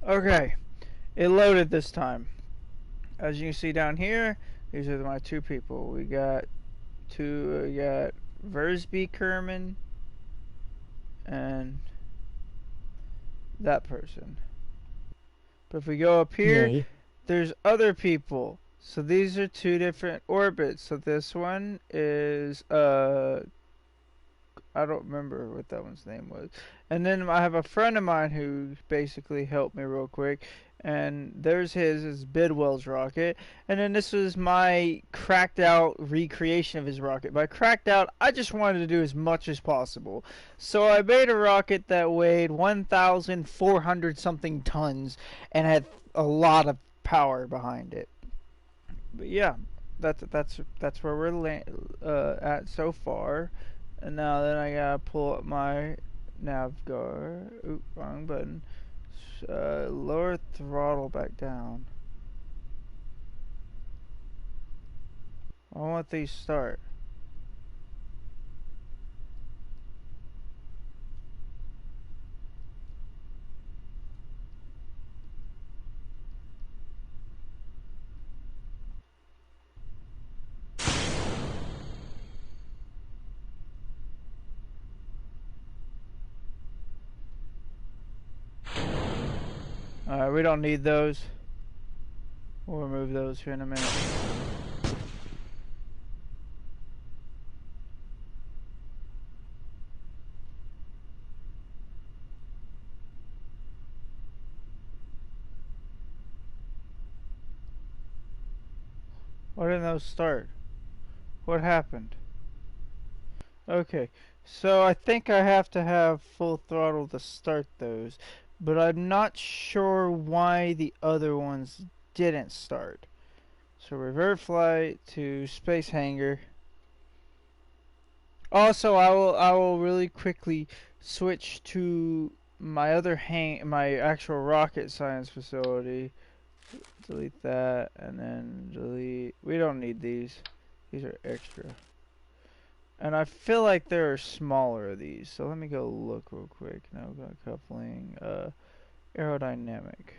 Okay, it loaded this time. As you can see down here, these are my two people. We got Versby Kerman and that person. But if we go up here, Yay. there's other people. So these are two different orbits. So this one is I don't remember what that one's name was. And then I have a friend of mine who basically helped me real quick. And there's his is Bidwell's rocket. And then this was my cracked out recreation of his rocket. By cracked out, I just wanted to do as much as possible. So I made a rocket that weighed 1,400 something tons and had a lot of power behind it. But yeah, that's where we're at so far. And now then I gotta pull up my Navgar. Oop, wrong button. Lower throttle back down. I want these start. Alright, we don't need those. We'll remove those here in a minute. Why didn't those start? What happened? Okay, so I think I have to have full throttle to start those, but I'm not sure why the other ones didn't start. So revert flight to space hangar. Also, I will really quickly switch to my my actual rocket science facility. Delete that and then delete. We don't need these. These are extra. And I feel like there are smaller of these. So let me go look real quick. Now we've got coupling, aerodynamic.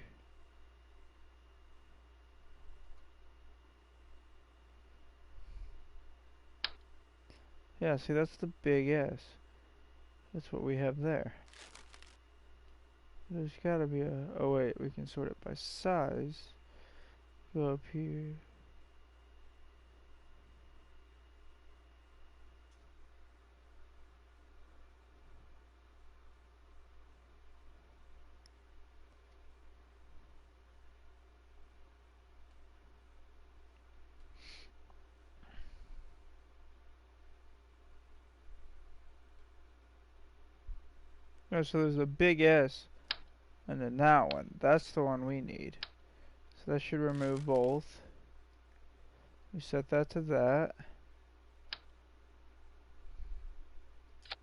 Yeah, see that's the big S. That's what we have there. There's gotta be a, oh wait, we can sort it by size. Go up here. Oh, so there's a big S, and then that one. That's the one we need. So that should remove both. We set that to that.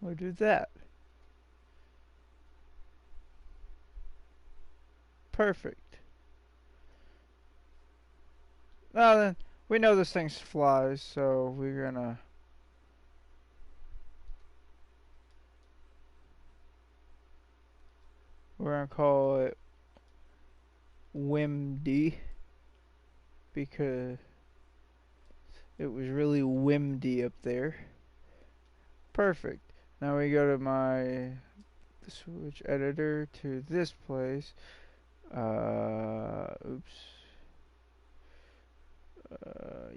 We'll do that. Perfect. Now then, we know this thing flies, so we're gonna call it Wimdy because it was really windy up there. Perfect. Now we go to my switch editor to this place. Oops.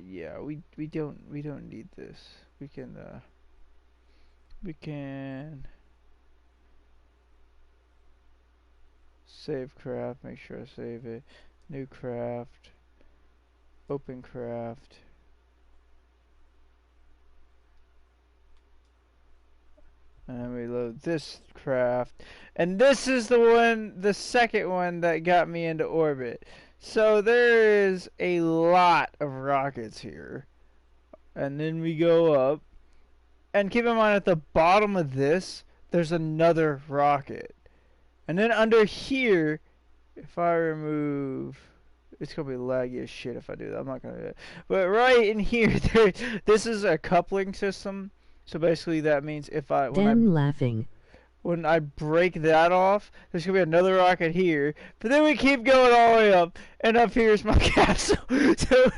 Yeah, we don't need this. We can save craft. Make sure I save it. New craft. Open craft. And then we load this craft. And this is the second one that got me into orbit. So there is a lot of rockets here. And then we go up. And keep in mind at the bottom of this, there's another rocket. And then under here, if I remove, it's gonna be laggy as shit if I do that. I'm not gonna do that. But right in here, this is a coupling system. So basically, that means if I Them laughing. when I break that off, there's gonna be another rocket here. But then we keep going all the way up, and up here's my castle. So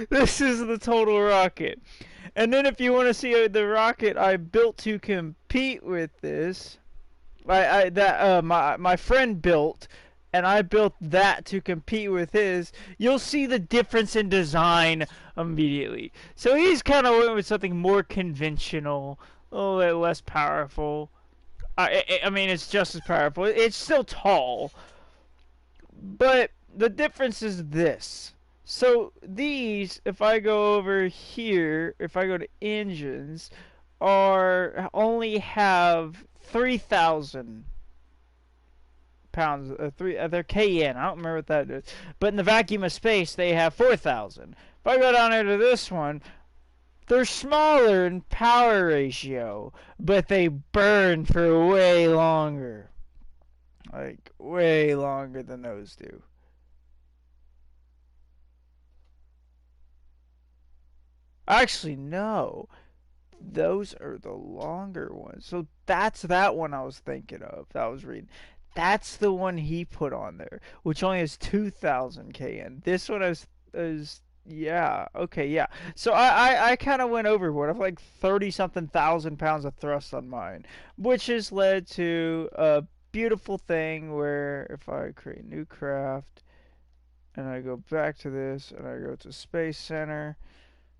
this is the total rocket. And then if you want to see the rocket I built to compete with this, my friend built, and I built that to compete with his, you'll see the difference in design immediately. So he's kind of went with something more conventional, a little bit less powerful. I mean, it's just as powerful. It's still tall, but the difference is this. So these, if I go over here, if I go to engines, are only have 3,000 pounds, they're KN. I don't remember what that is. But in the vacuum of space, they have 4,000. If I go down here to this one, they're smaller in power ratio, but they burn for way longer. Like, way longer than those do. Actually, no. Those are the longer ones. So that's that one I was thinking of. That I was reading. That's the one he put on there, which only has 2,000 kN. This one is yeah, okay, yeah. So I kind of went overboard. I've like 30 something thousand pounds of thrust on mine, which has led to a beautiful thing where if I create new craft and I go back to this and I go to Space Center,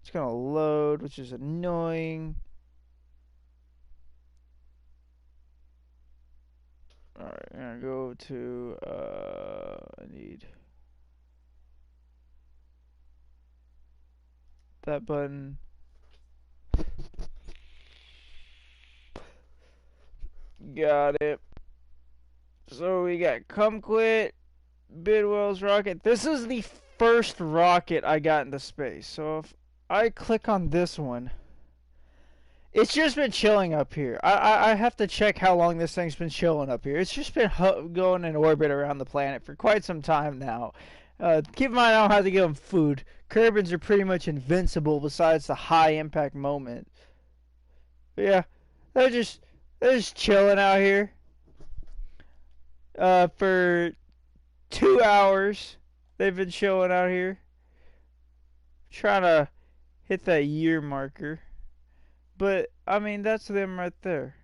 it's gonna load, which is annoying. Alright, I'm gonna go to, I need that button. Got it. So we got Kumquat, Bidwell's rocket. This is the first rocket I got into space. So if I click on this one, it's just been chilling up here. I have to check how long this thing's been chilling up here. It's just been going in orbit around the planet for quite some time now. Keep in mind I don't have to give them food. Kerbins are pretty much invincible besides the high impact moment. But yeah, they're just chilling out here. For 2 hours they've been chilling out here. Trying to hit that year marker. But, I mean, that's them right there.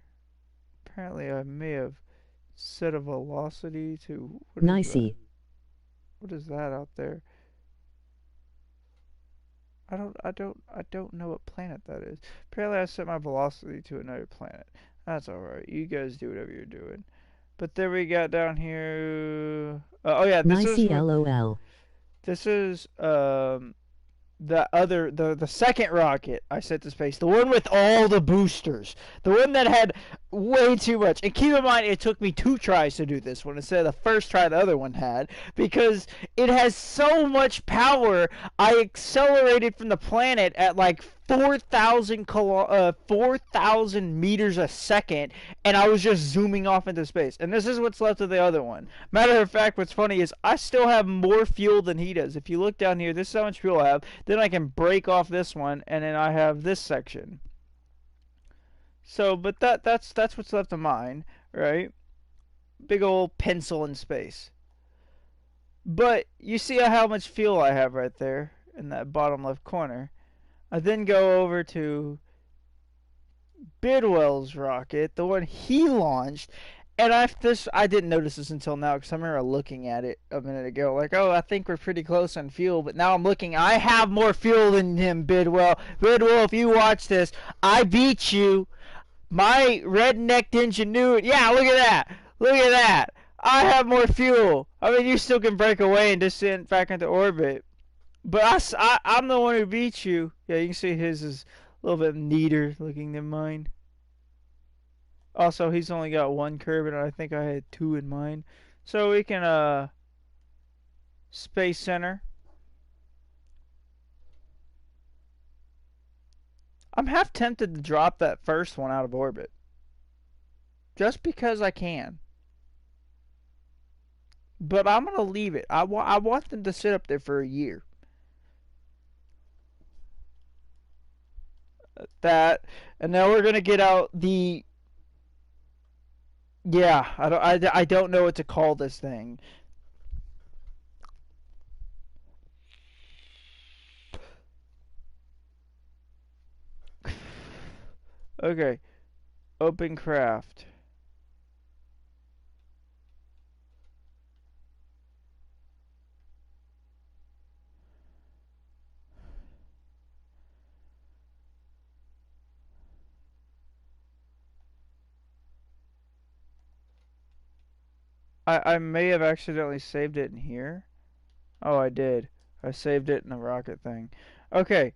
Apparently, I may have set a velocity to... Nicey. What is that out there? I don't know what planet that is. Apparently, I set my velocity to another planet. That's alright. You guys do whatever you're doing. But there we got down here... oh, yeah, this Nicey is... LOL. This is, the second rocket I sent to space, the one with all the boosters, the one that had way too much. And keep in mind, it took me 2 tries to do this one instead of the first try the other one had, because it has so much power. I accelerated from the planet at like 4,000 meters a second, and I was just zooming off into space. And this is what's left of the other one. Matter of fact, what's funny is I still have more fuel than he does. If you look down here, this is how much fuel I have. Then I can break off this one, and then I have this section. So, but that's what's left of mine, right? Big old pencil in space. But you see how much fuel I have right there in that bottom left corner. I then go over to Bidwell's rocket, the one he launched, and I didn't notice this until now because I remember looking at it a minute ago, like, oh, I think we're pretty close on fuel. But now I'm looking, I have more fuel than him, Bidwell. Bidwell, if you watch this, I beat you. My red-necked ingenuity. Yeah, look at that. Look at that. I have more fuel. I mean, you still can break away and descend back into orbit. But I'm the one who beat you. Yeah, you can see his is a little bit neater looking than mine. Also, he's only got 1 curve, and I think I had 2 in mine. So we can, Space Center. I'm half tempted to drop that first one out of orbit. Just because I can. But I'm going to leave it. I want them to sit up there for a year. That, and now we're going to get out the Yeah, I don't know what to call this thing. Okay, open craft. I may have accidentally saved it in here. Oh, I did. I saved it in the rocket thing. Okay,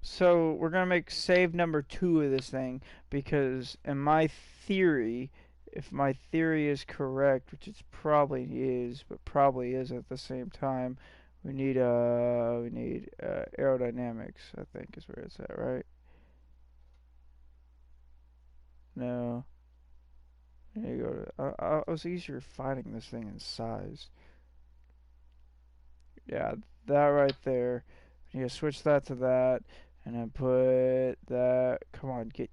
so we're gonna make save number 2 of this thing because in my theory, if my theory is correct, which it probably is, but probably is at the same time, we need aerodynamics. I think is where it's at, right? No, I need to go to. I was easier finding this thing in size. Yeah, that right there. You switch that to that, and then put that. Come on, get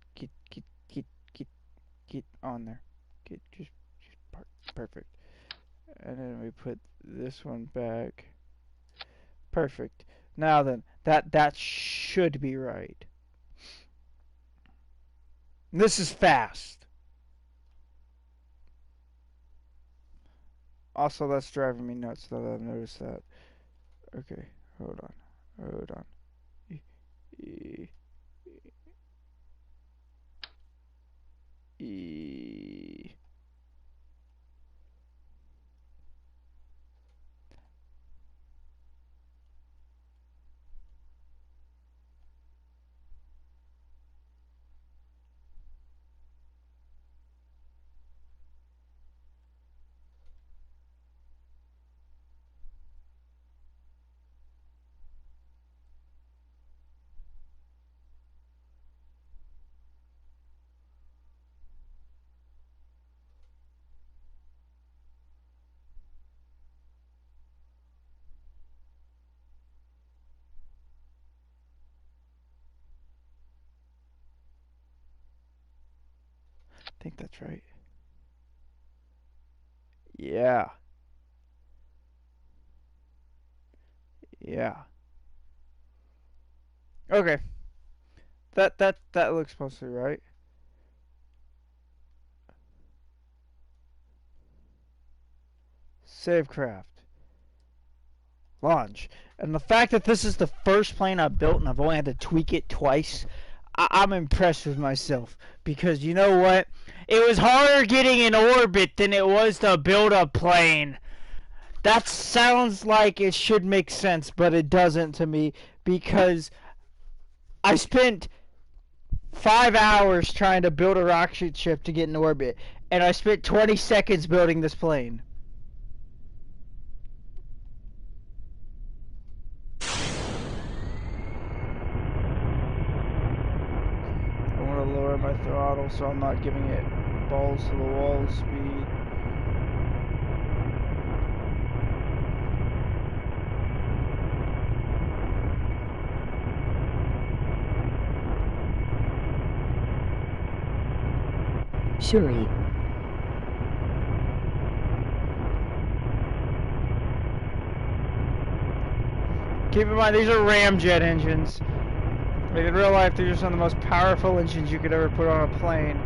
on there. Get perfect. And then we put this one back. Perfect. Now then, that should be right. This is fast. Also, that's driving me nuts that I've noticed that. Okay, hold on. Hold on. E E I think that's right. Yeah. Yeah. Okay. That looks mostly right. Save craft. Launch. And the fact that this is the first plane I've built and I've only had to tweak it twice, I'm impressed with myself. Because you know what? It was harder getting in orbit than it was to build a plane. That sounds like it should make sense, but it doesn't to me because I spent 5 hours trying to build a rocket ship to get in orbit, and I spent 20 seconds building this plane. I want to lower my throttle so I'm not giving it balls to the wall speed. Shuri. Keep in mind, these are ramjet engines. Like in real life, these are some of the most powerful engines you could ever put on a plane.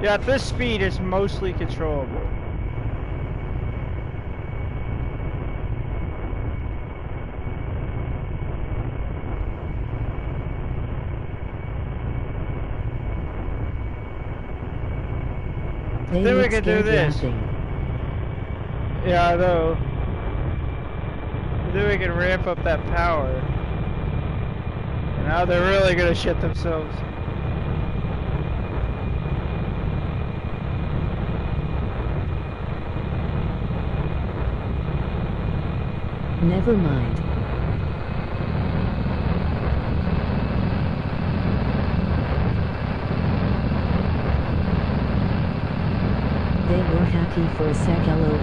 Yeah, at this speed, it's mostly controllable. Then we can do this. Yeah, I know. Then we can ramp up that power. And now they're really gonna shit themselves. Never mind. happy for a sec, lol.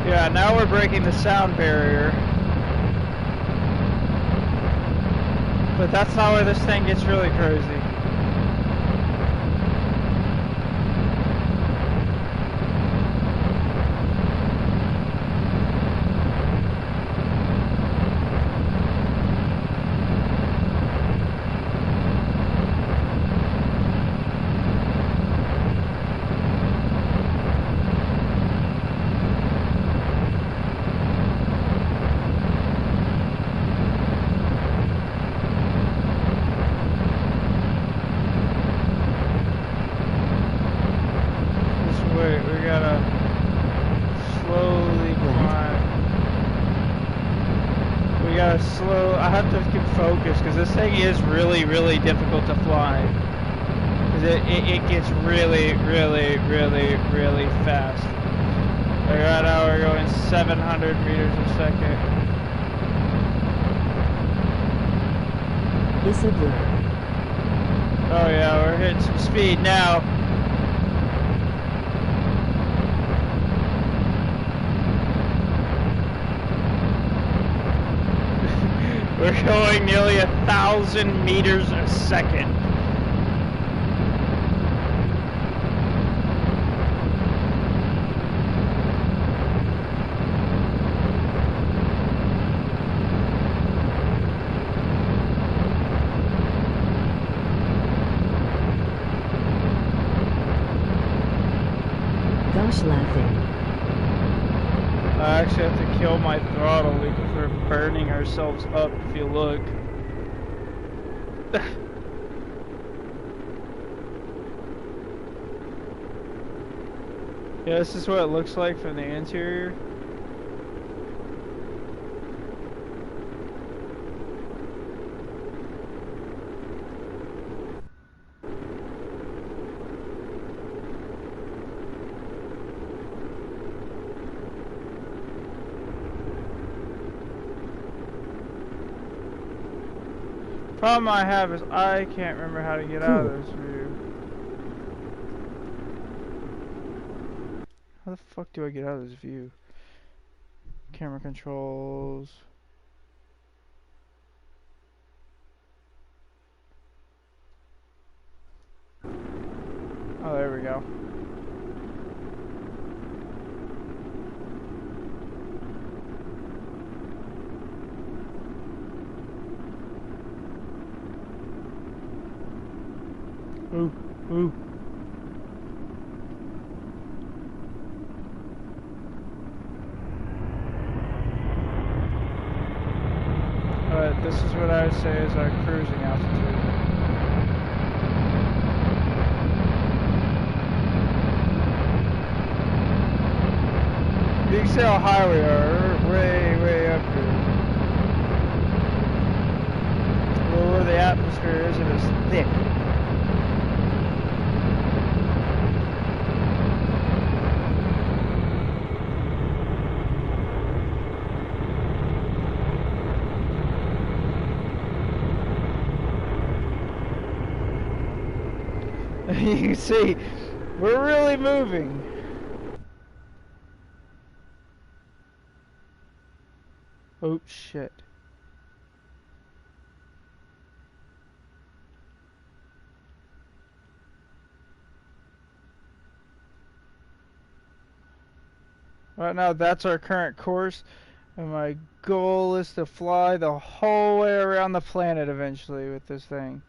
Yeah, now we're breaking the sound barrier. But that's not where this thing gets really crazy. I have to keep focus because this thing is really, really difficult to fly. Because it gets really, really, really, really fast. Like right now we're going 700 meters a second. It's a blur. Oh yeah, we're hitting some speed now. We're going nearly 1,000 meters a second. Gosh, laughing. I actually have to kill my throttle because we're burning ourselves up if you look. Yeah, this is what it looks like from the interior. Problem I have is I can't remember how to get out of this view. How the fuck do I get out of this view? Camera controls. Oh, there we go. Ooh, ooh. Alright, this is what I would say is our cruising altitude. You can see how high we are. We're way, way up here. Well, where the atmosphere isn't as thick. You can see, we're really moving. Oh shit. Right now that's our current course, and my goal is to fly the whole way around the planet eventually with this thing.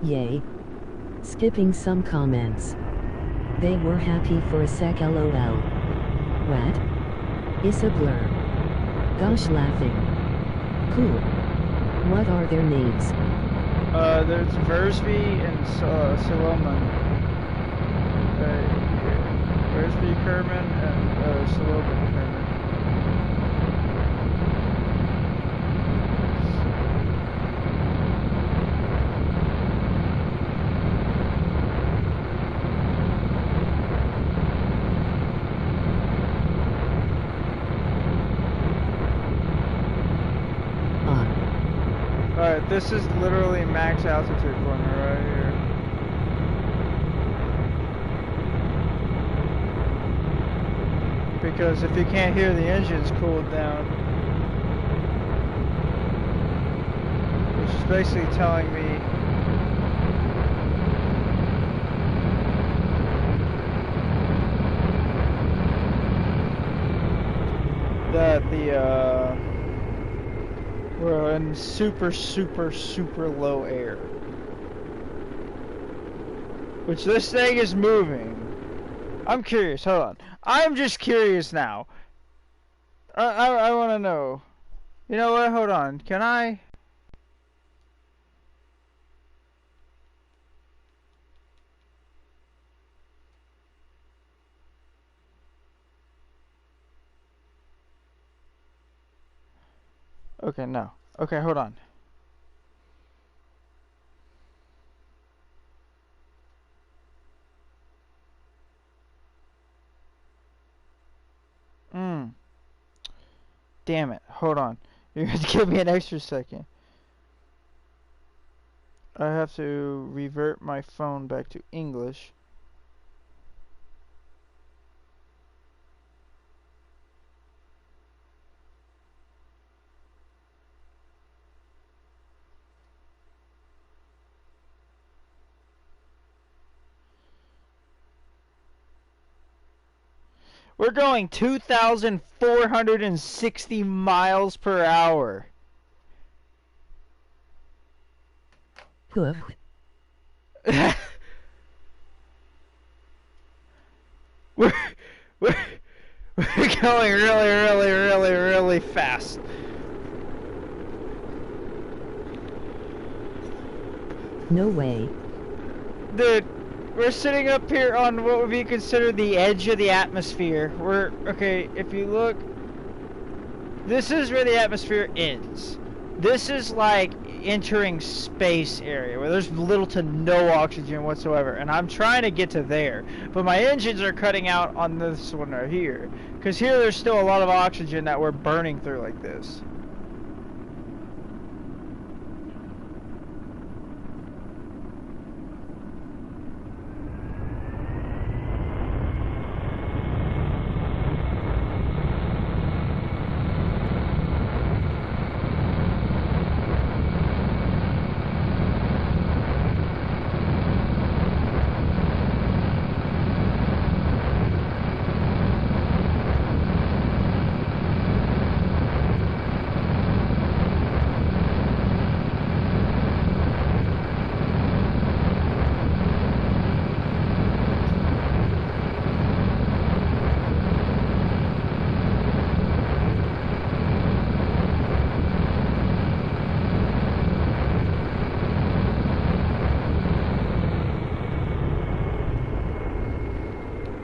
Yay. Skipping some comments. They were happy for a sec, lol. What? It's a blur. Gosh, laughing. Cool. What are their names? There's Versby and Solomon. Versby Kerman and Solomon Kerman. Yeah, this is literally max altitude for me right here. Because if you can't hear the engines cooled down, which is basically telling me that we're in super low air. Which this thing is moving. I'm curious, hold on. I'm just curious now. I want to know. You know what, hold on. Can I? Okay, no. Okay, hold on. Damn it. Hold on. You're going to give me an extra second. I have to revert my phone back to English. We're going 2,460 miles per hour. Hoof. we're, we're, we're going really fast. No way. Dude, we're sitting up here on what would be considered the edge of the atmosphere. Okay, if you look, this is where the atmosphere ends. This is like entering space area where there's little to no oxygen whatsoever, and I'm trying to get to there, but my engines are cutting out on this one right here, because here there's still a lot of oxygen that we're burning through like this.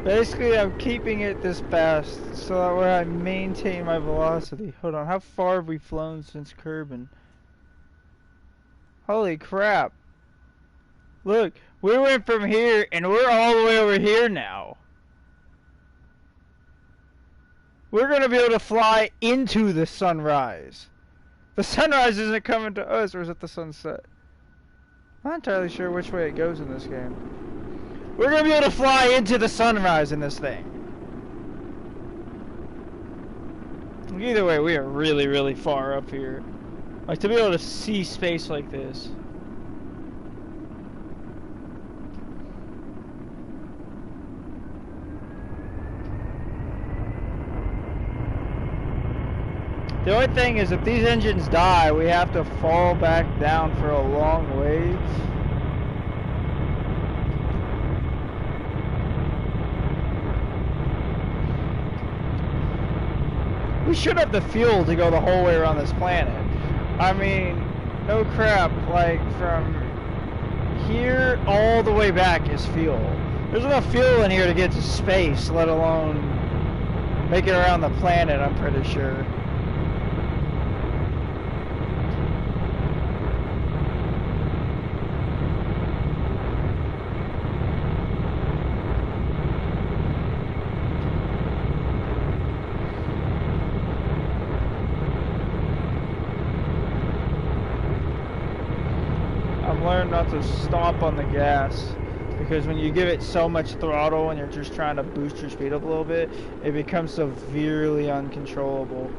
Basically, I'm keeping it this fast so that way I maintain my velocity. Hold on, how far have we flown since Kirble? Holy crap. Look, we went from here and we're all the way over here now. We're gonna be able to fly into the sunrise. The sunrise isn't coming to us, or is it the sunset? I'm not entirely sure which way it goes in this game. We're gonna be able to fly into the sunrise in this thing. Either way, we are really far up here. Like, to be able to see space like this. The only thing is, if these engines die, we have to fall back down for a long ways. We should have the fuel to go the whole way around this planet. I mean, no crap, like from here all the way back is fuel. There's enough fuel in here to get to space, let alone make it around the planet, I'm pretty sure. not to stomp on the gas, because when you give it so much throttle and you're just trying to boost your speed up a little bit, it becomes severely uncontrollable.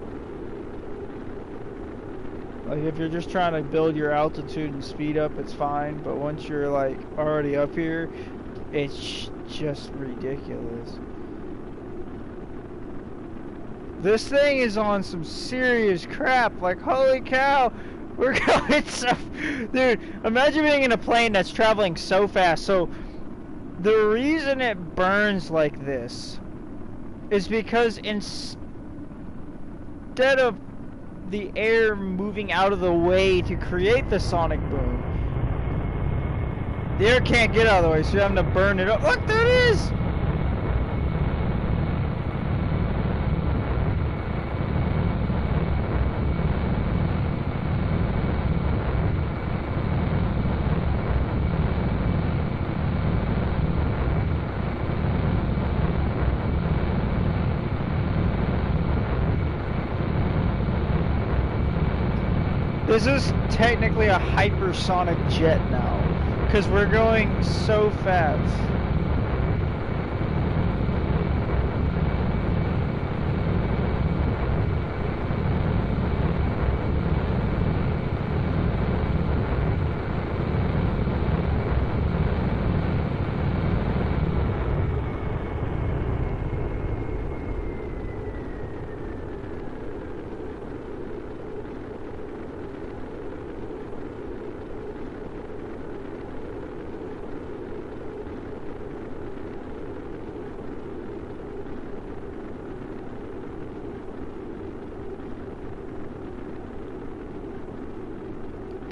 Like if you're just trying to build your altitude and speed up, it's fine, but once you're like already up here, it's just ridiculous. This thing is on some serious crap, like holy cow, we're going so... Dude, imagine being in a plane that's traveling so fast. So the reason it burns like this is because instead of the air moving out of the way to create the sonic boom, the air can't get out of the way, so you're having to burn it up. Look, there it is! This is technically a hypersonic jet now, because we're going so fast.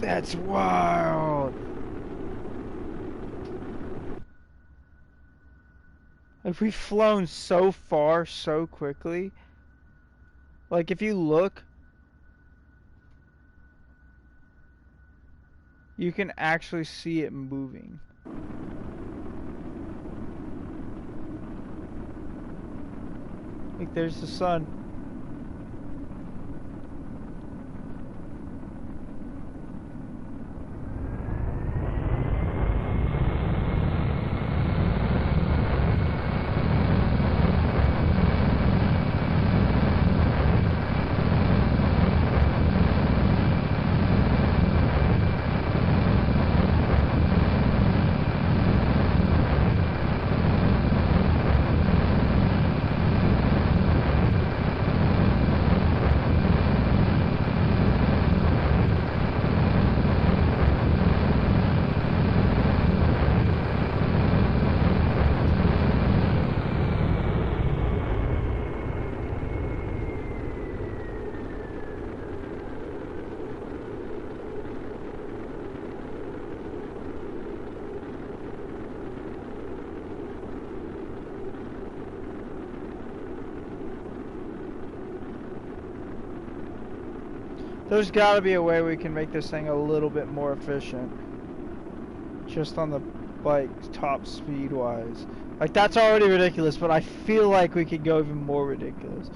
That's wild. Like we've flown so far so quickly. Like if you look, you can actually see it moving. Like there's the sun. There's gotta be a way we can make this thing a little bit more efficient. Just on the, like, top speed wise. Like, that's already ridiculous, but I feel like we could go even more ridiculous.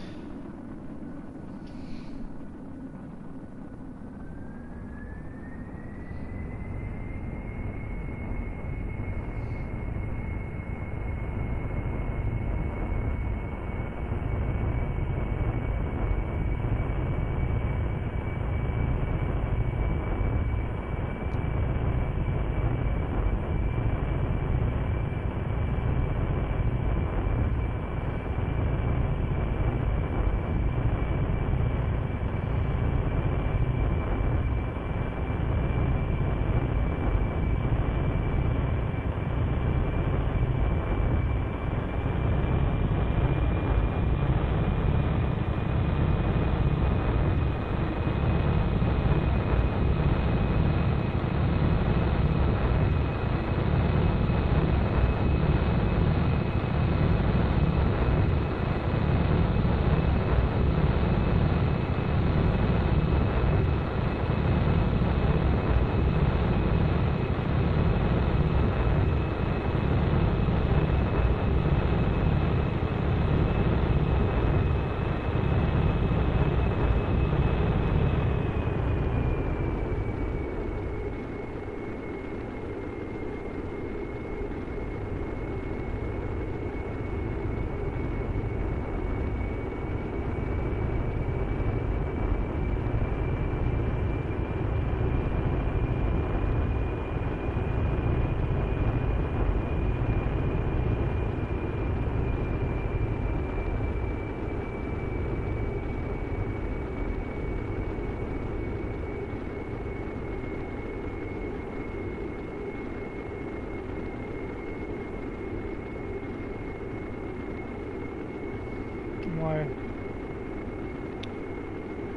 my...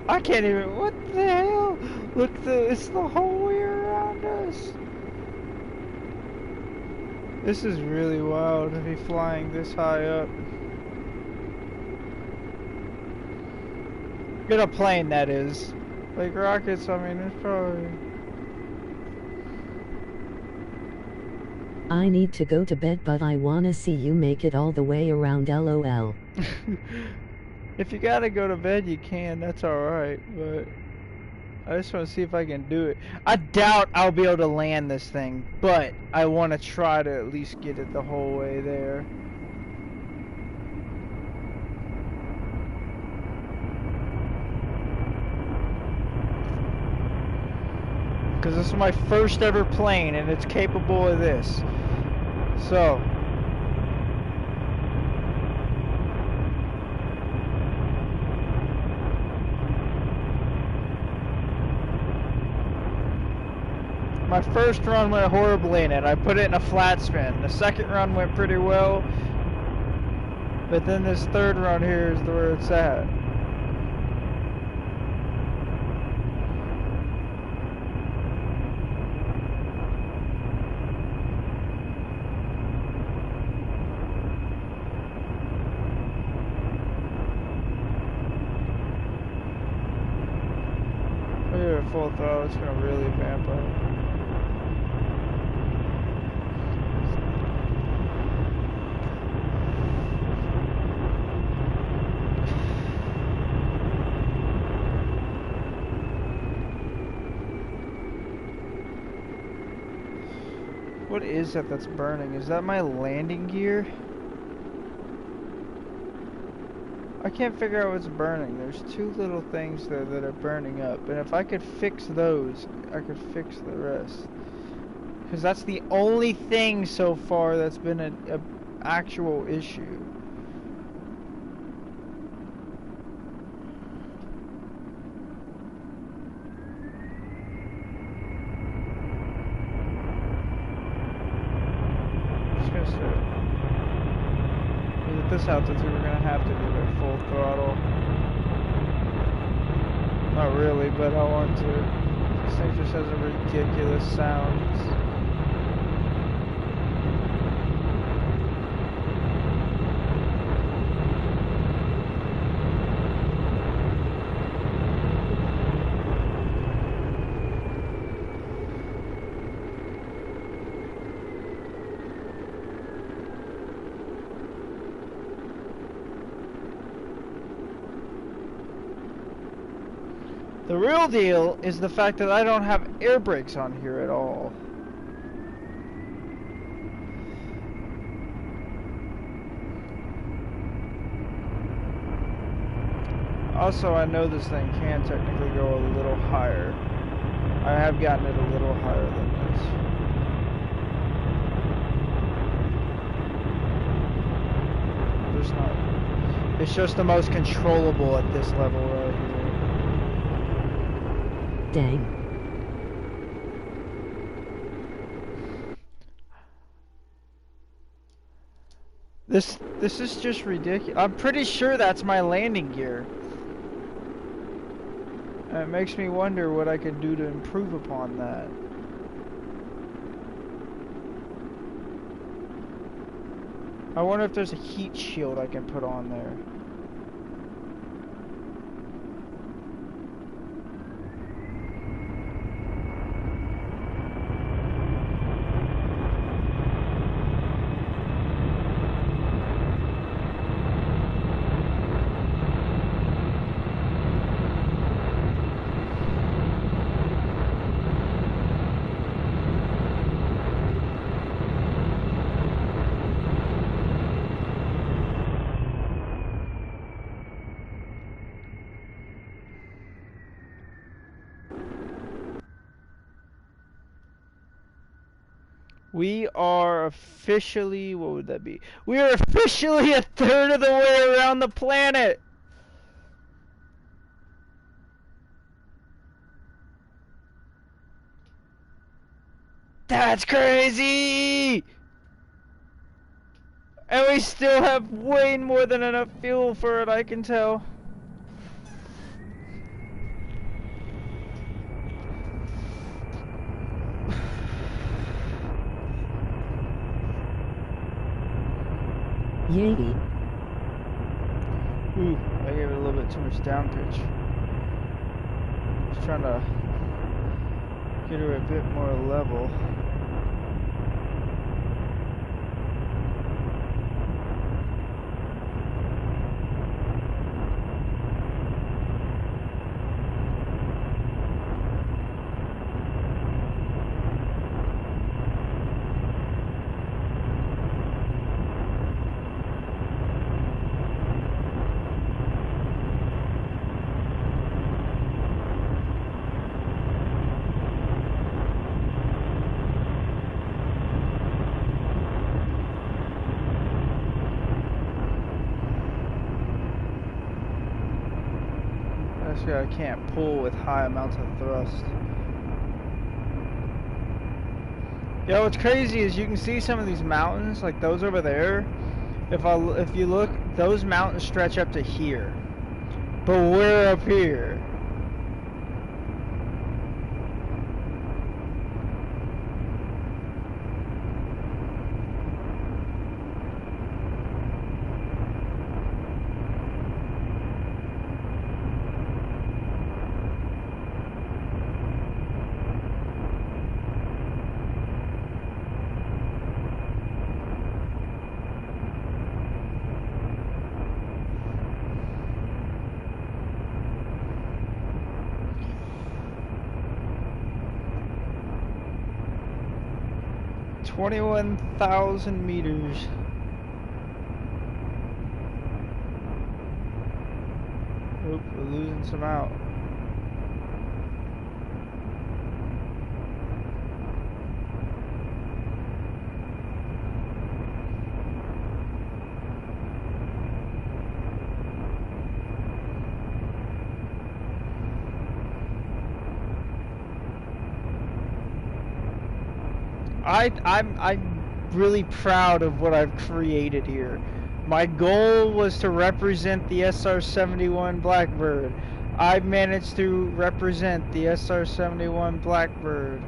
I can't even... What the hell? Look, it's the whole way around us. This is really wild to be flying this high up. In a plane, that is. Like rockets, I mean, it's probably... I need to go to bed, but I wanna see you make it all the way around, LOL. If you gotta go to bed, you can. That's alright, but... I just want to see if I can do it. I doubt I'll be able to land this thing, but I want to try to at least get it the whole way there. Because this is my first ever plane, and it's capable of this. So... my first run went horribly in it. I put it in a flat spin. The second run went pretty well. But then this third run here is where it's at. Maybe at full throttle, it's gonna really vamp up. What is that that's burning? Is that my landing gear? I can't figure out what's burning. There's two little things there that are burning up. And if I could fix those, I could fix the rest. Because that's the only thing so far that's been an actual issue. This altitude we're gonna have to do it at full throttle. Not really, but I want to. This thing just has a ridiculous sound. The real deal is the fact that I don't have air brakes on here at all. Also, I know this thing can technically go a little higher. I have gotten it a little higher than this. There's not. It's just the most controllable at this level right here. Dang. This is just ridiculous. I'm pretty sure that's my landing gear. And it makes me wonder what I could do to improve upon that. I wonder if there's a heat shield I can put on there. We are officially, what would that be? We are officially a third of the way around the planet! That's crazy! And we still have way more than enough fuel for it, I can tell. Yay. Ooh, I gave it a little bit too much down pitch. Just trying to get her a bit more level. I can't pull with high amounts of thrust. Yeah, what's crazy is you can see some of these mountains, like those over there. If you look, those mountains stretch up to here, but we're up here. $21,000 meters. Oop, we're losing some out. I'm really proud of what I've created here. My goal was to represent the SR-71 Blackbird. I managed to represent the SR-71 Blackbird.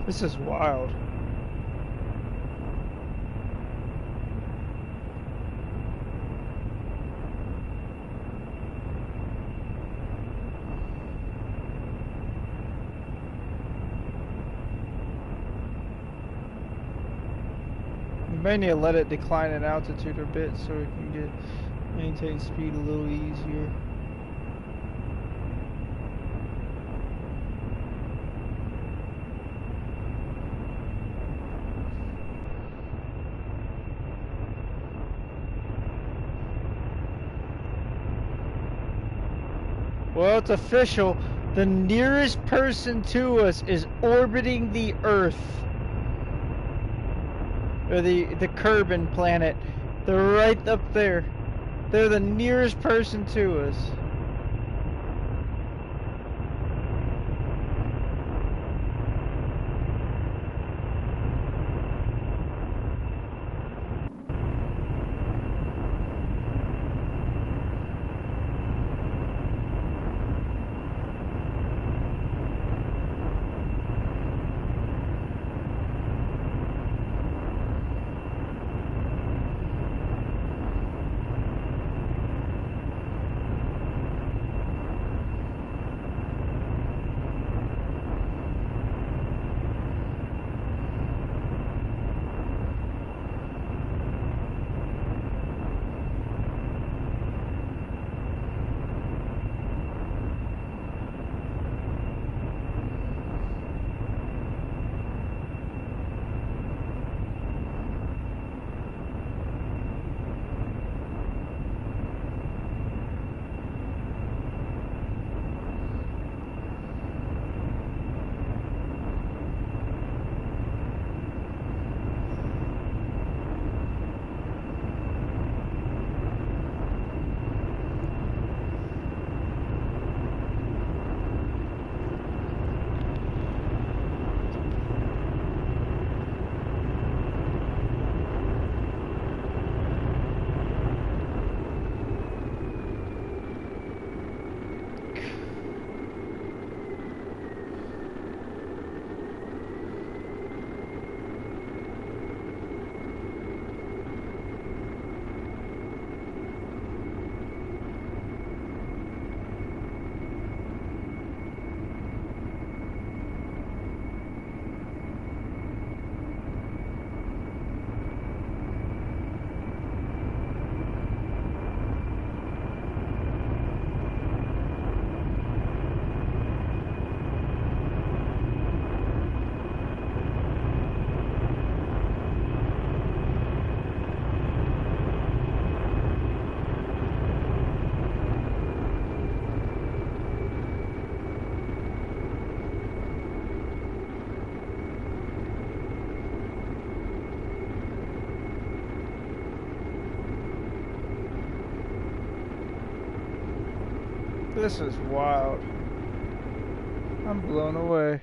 This is wild. We may need to let it decline in altitude a bit so we can maintain speed a little easier. Well, it's official. The nearest person to us is orbiting the Earth. Or the Kirble planet. They're right up there. They're the nearest person to us. This is wild. I'm blown away.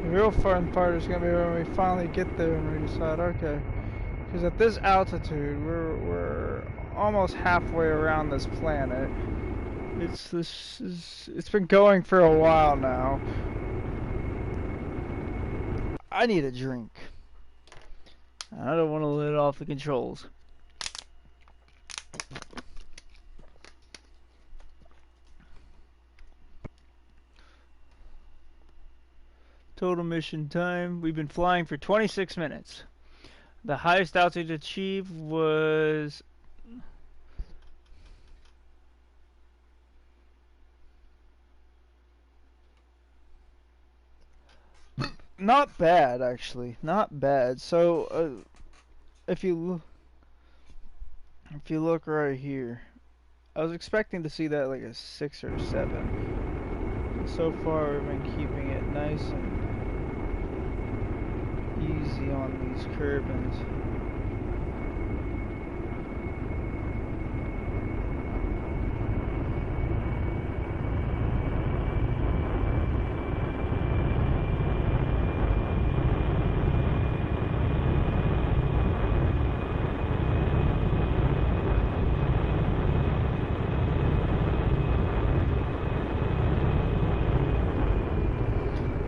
The real fun part is going to be when we finally get there and we decide, okay, because at this altitude, we're almost halfway around this planet. It's been going for a while now. I need a drink. I don't want to let off the controls. Total mission time. We've been flying for 26 minutes. The highest altitude achieved was not bad, actually. Not bad. So, if you look right here, I was expecting to see that like a 6 or 7. So far, we've been keeping it nice and easy on these Kirbles.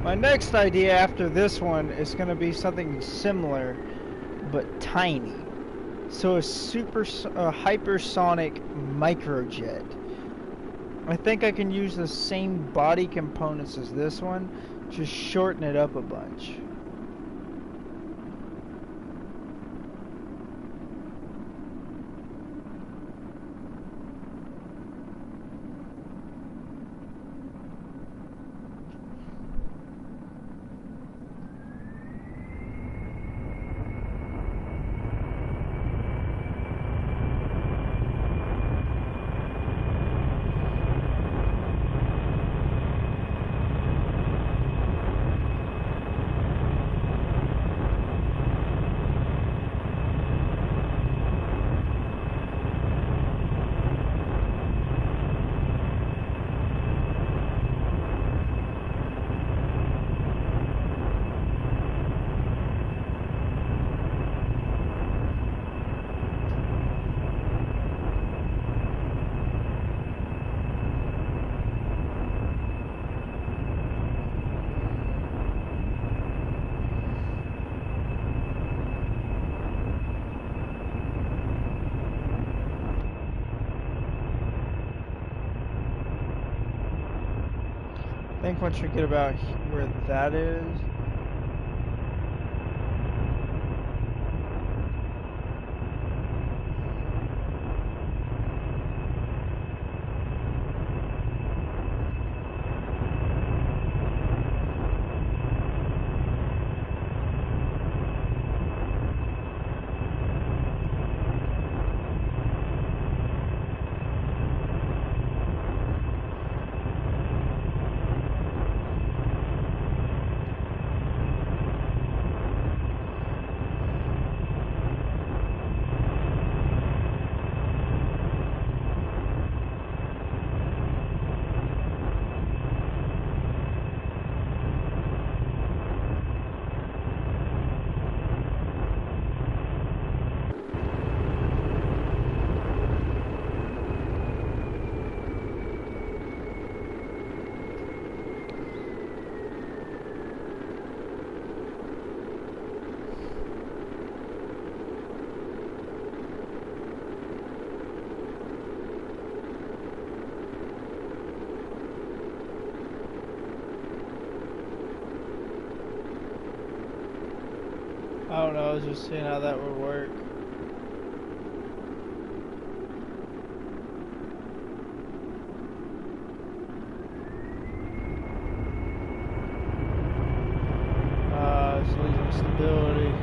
My next idea after this one is going to be something similar, but tiny. So a hypersonic microjet. I think I can use the same body components as this one, just shorten it up a bunch. think once you get about where that is. I don't know, I was just seeing how that would work. It's losing stability.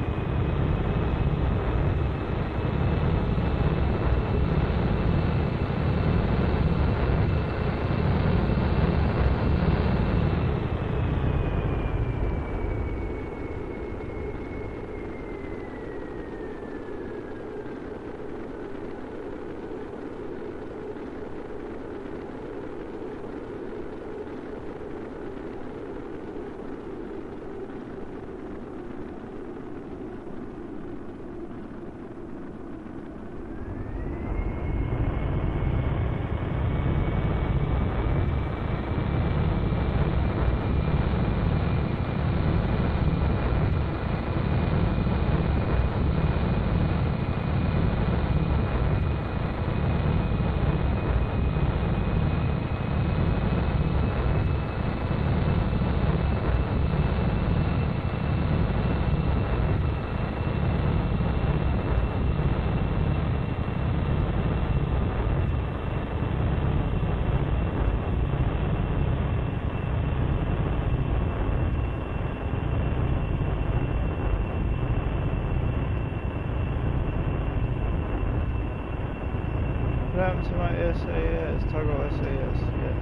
What happened to my SAS? Toggle SAS, yes.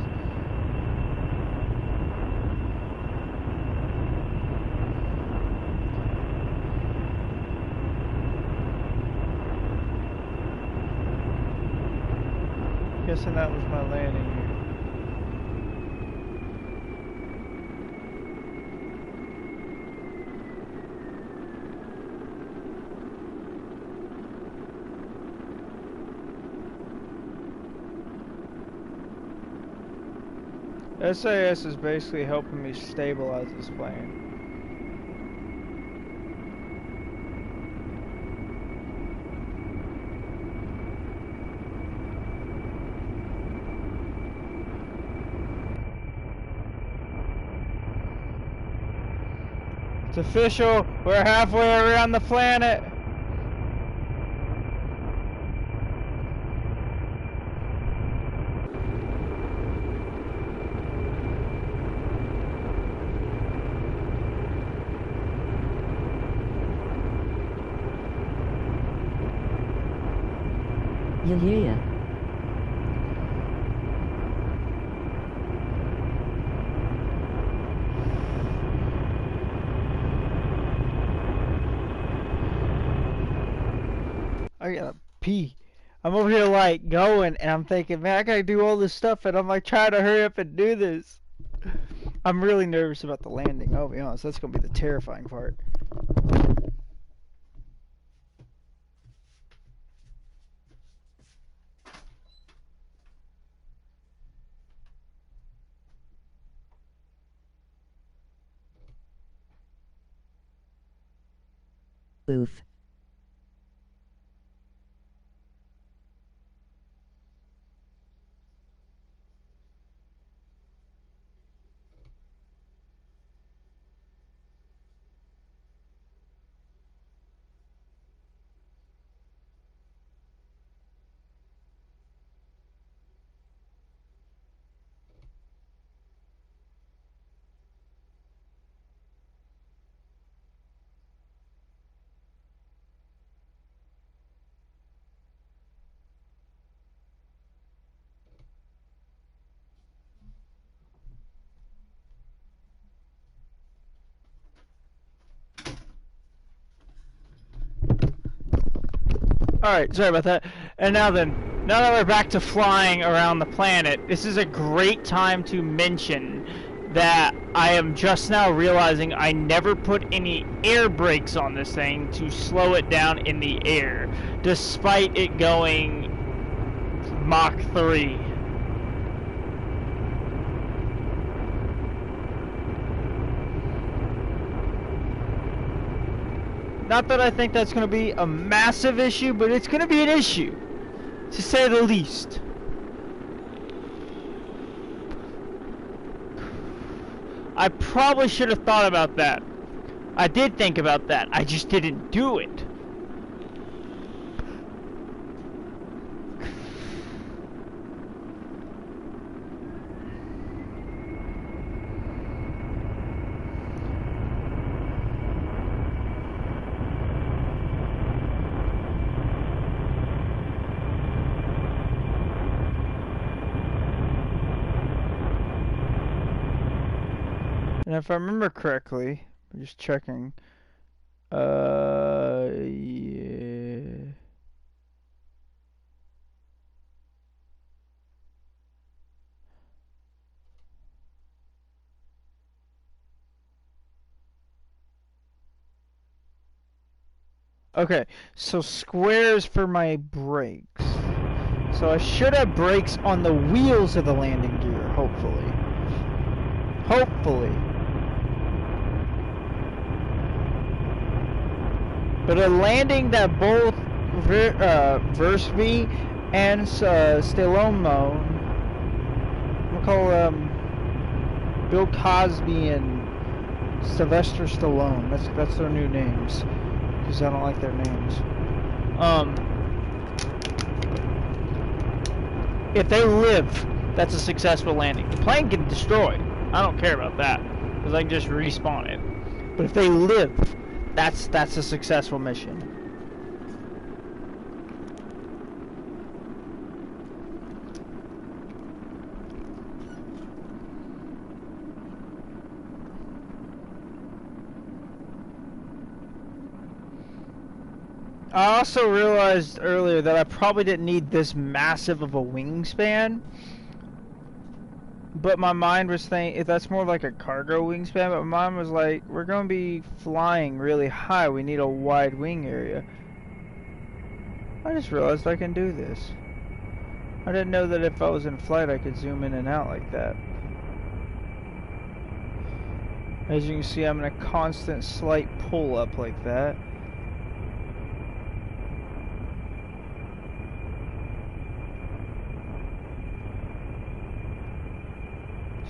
Guessing that was my landing gear. SAS is basically helping me stabilize this plane. It's official, we're halfway around the planet. Yeah. I gotta pee. I'm over here like going and I'm thinking, man, I gotta do all this stuff and I'm like trying to hurry up and do this. I'm really nervous about the landing, I'll be honest. That's gonna be the terrifying part. Booth. Alright, sorry about that. And now then, now that we're back to flying around the planet, this is a great time to mention that I am just now realizing I never put any air brakes on this thing to slow it down in the air, despite it going Mach 3. Not that I think that's going to be a massive issue, but it's going to be an issue, to say the least. I probably should have thought about that. I did think about that. I just didn't do it. And if I remember correctly, I'm just checking. Yeah. Okay, so squares for my brakes. So I should have brakes on the wheels of the landing gear, hopefully. Hopefully. But a landing that both Versby and Stallone, we'll call Bill Cosby and Sylvester Stallone. That's their new names, because I don't like their names. If they live, that's a successful landing. The plane can destroy. I don't care about that, because I can just respawn it. But if they live, that's a successful mission. I also realized earlier that I probably didn't need this massive of a wingspan. But my mind was thinking, that's more like a cargo wingspan, but my mind was like, we're going to be flying really high, we need a wide wing area. I just realized I can do this. I didn't know that if I was in flight I could zoom in and out like that. As you can see, I'm in a constant slight pull up like that.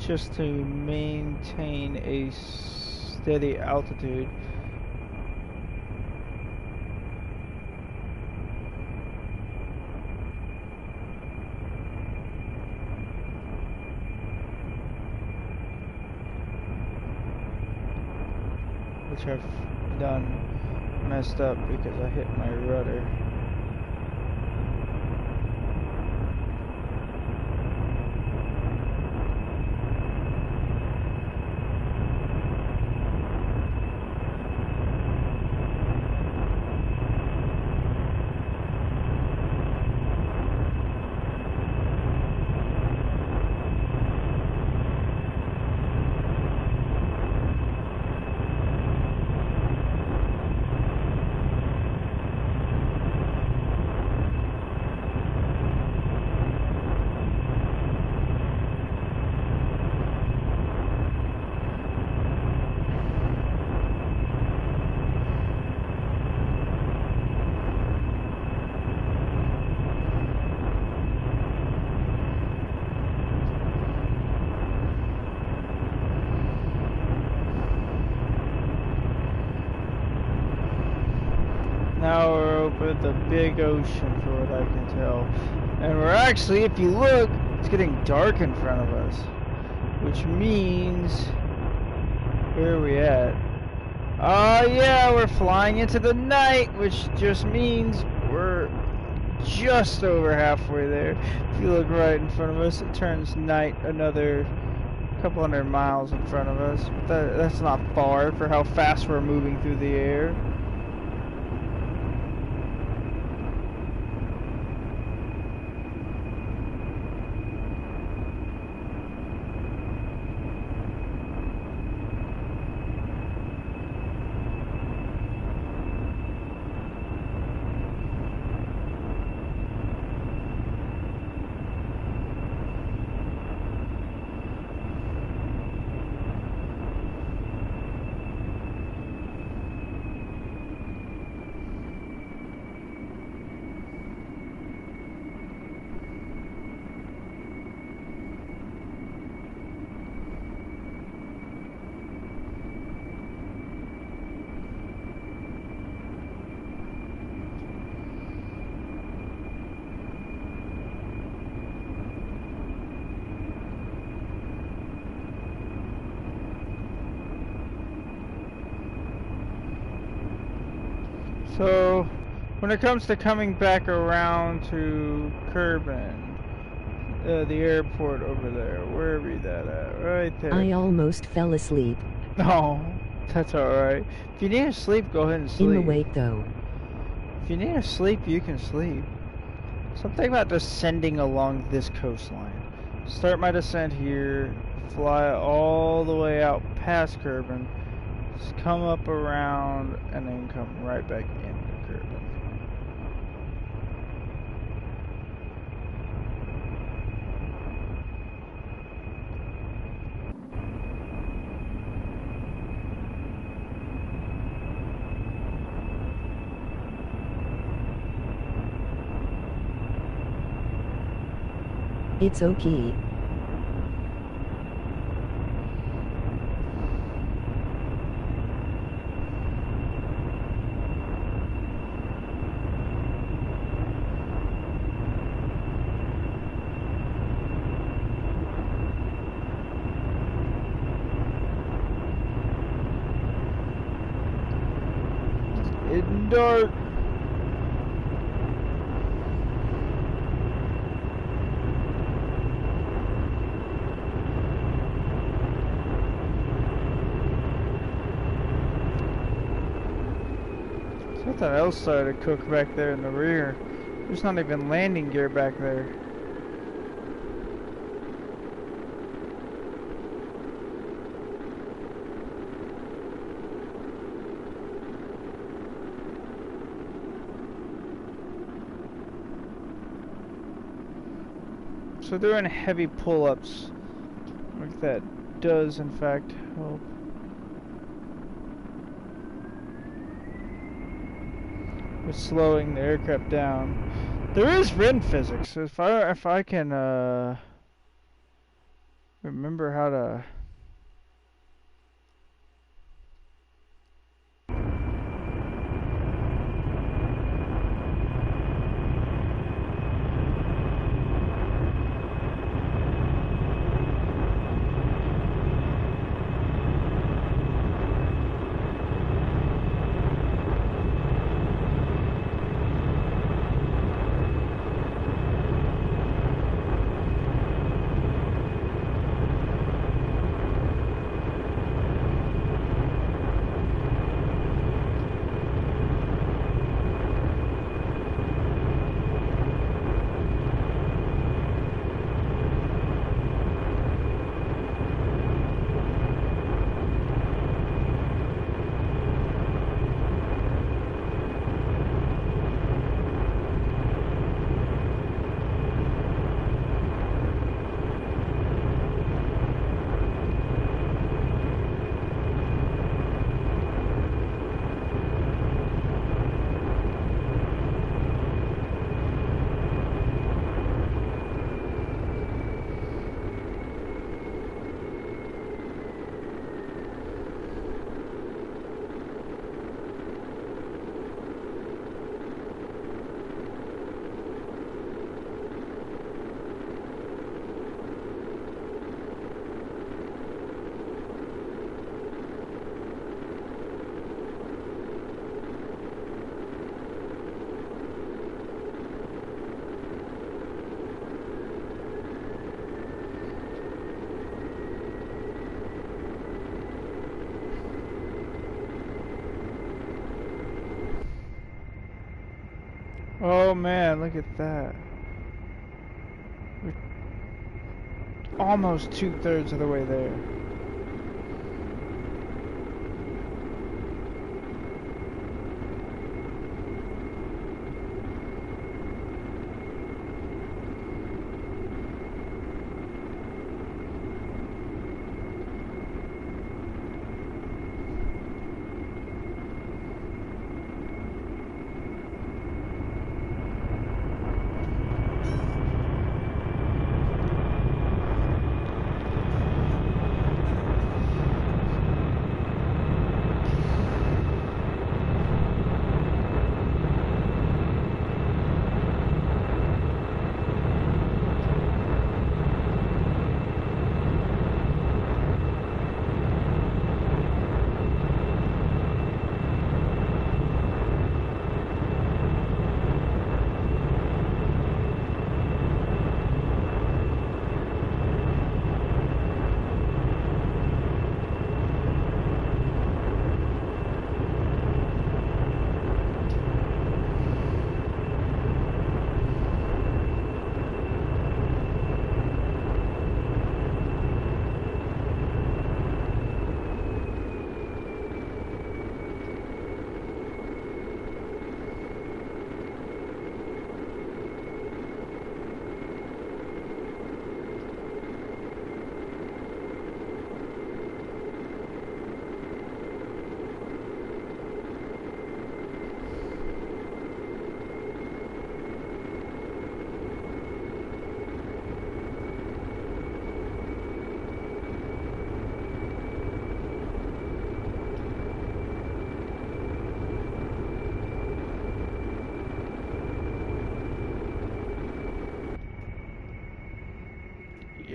Just to maintain a steady altitude. Which I've done messed up because I hit my rudder. Now we're over the big ocean for what I can tell. And we're actually, if you look, it's getting dark in front of us. Which means, where are we at? Oh yeah, we're flying into the night, which just means we're just over halfway there. If you look right in front of us, it turns night another couple hundred miles in front of us. But that's not far for how fast we're moving through the air. So, when it comes to coming back around to Kirble, the airport over there, wherever that at, right there. I almost fell asleep. No, that's alright. If you need to sleep, go ahead and sleep. In the wake though. If you need to sleep, you can sleep. Something about descending along this coastline. Start my descent here, fly all the way out past Kirble, just come up around, and then come right back into Kirble. It's okay. Hidden dart. Something else started to cook back there in the rear. There's not even landing gear back there. So doing heavy pull-ups, like that does in fact help. With slowing the aircraft down. There is wind physics, so if I can remember how to. Oh man, look at that. We're almost 2/3 of the way there.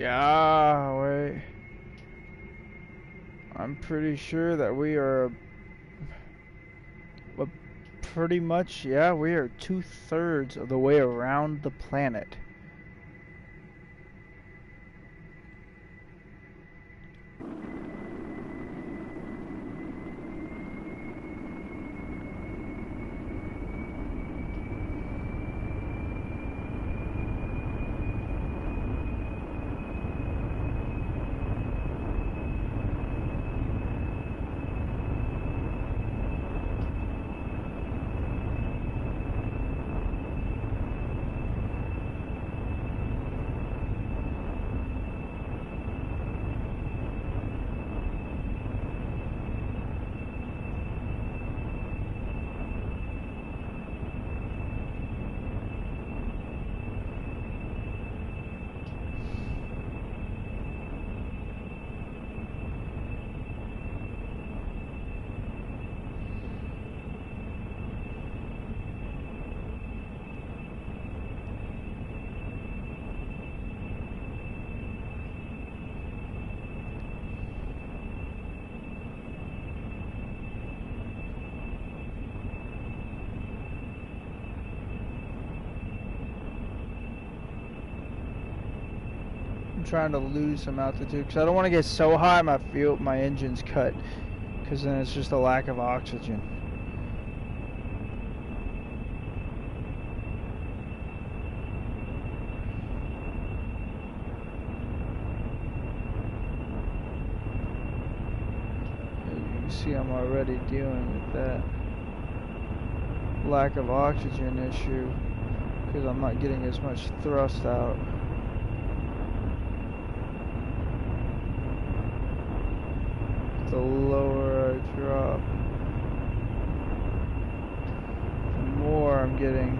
Yeah, wait. I'm pretty sure that we are pretty much, yeah, we are 2/3 of the way around the planet. I'm trying to lose some altitude because I don't want to get so high my engine's cut, because then it's just a lack of oxygen. You can see I'm already dealing with that lack of oxygen issue because I'm not getting as much thrust out. The lower I drop, the more I'm getting.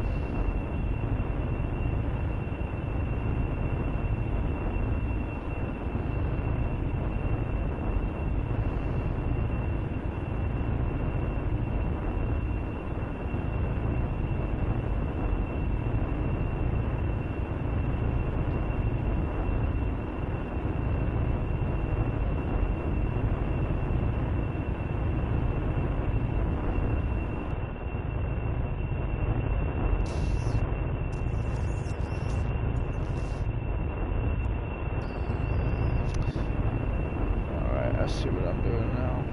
I see what I'm doing now.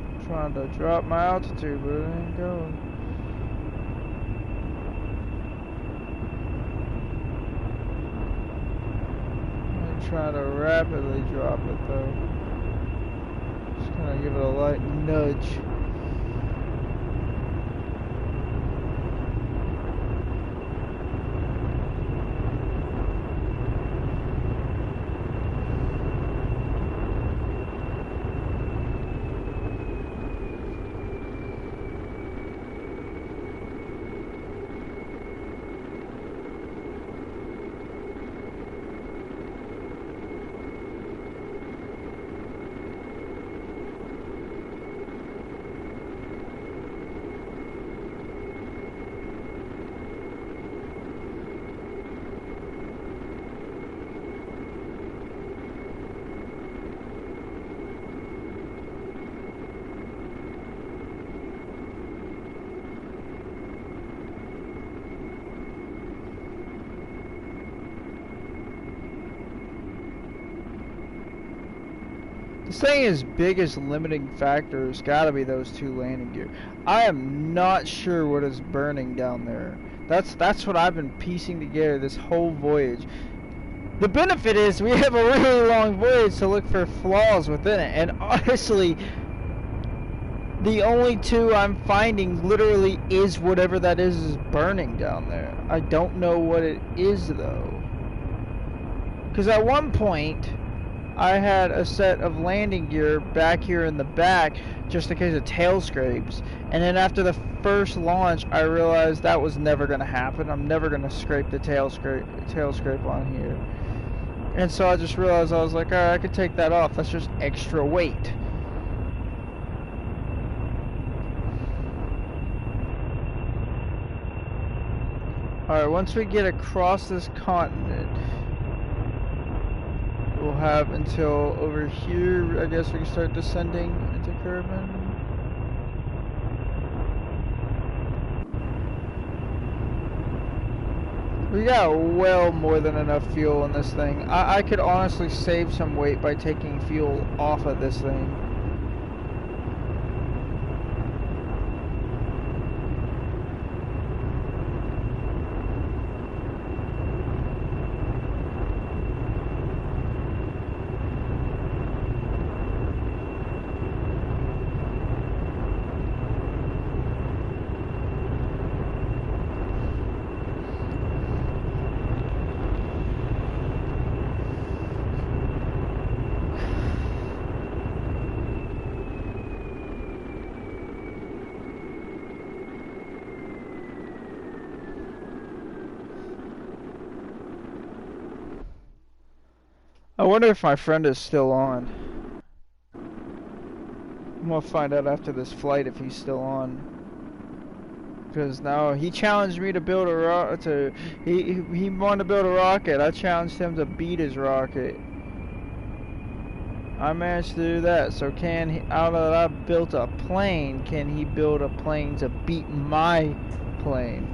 I'm trying to drop my altitude, but it ain't going. I'm trying to rapidly drop it though. Just gonna give it a light nudge. This thing's biggest limiting factor has got to be those two landing gear. I am not sure what is burning down there. That's what I've been piecing together this whole voyage. The benefit is we have a really long voyage to look for flaws within it, and honestly, the only two I'm finding literally is whatever that is burning down there. I don't know what it is though. Because at one point, I had a set of landing gear back here in the back just in case of tail scrapes, and then after the first launch I realized that was never going to happen. I'm never going to scrape the tail scrape on here, and so I just realized, I was like, alright, I could take that off, that's just extra weight. Alright, once we get across this continent, we'll have until over here, I guess we can start descending into Kirble. We got well more than enough fuel in this thing. I could honestly save some weight by taking fuel off of this thing. I wonder if my friend is still on. I'm gonna find out after this flight if he's still on. Because now he challenged me to build a he wanted to build a rocket. I challenged him to beat his rocket. I managed to do that. So can he, out of that I built a plane, can he build a plane to beat my plane?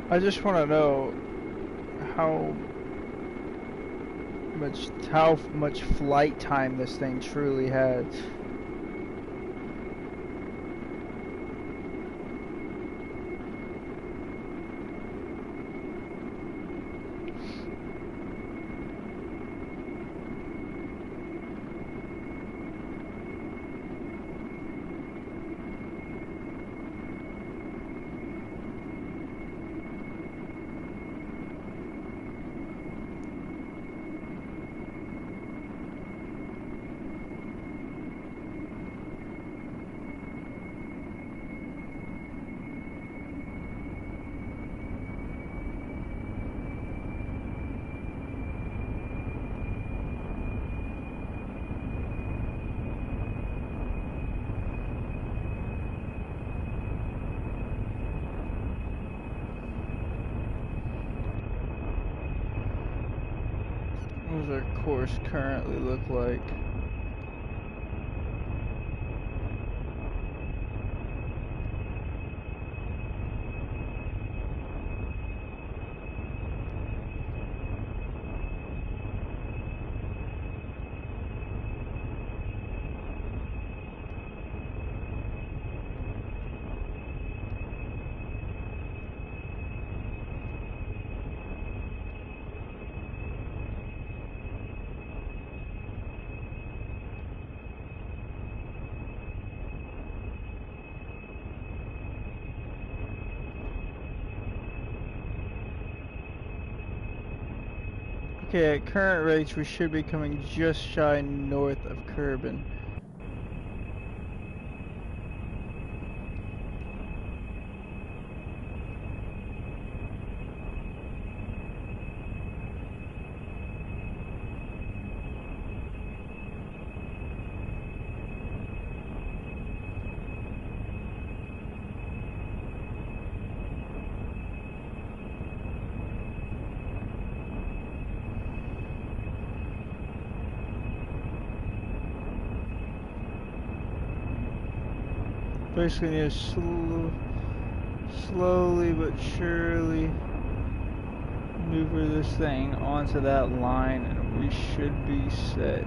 I just want to know how much flight time this thing truly has. What does our course currently look like? Okay, at current rates we should be coming just shy north of Kirble. Basically need to slowly but surely maneuver this thing onto that line, and we should be set.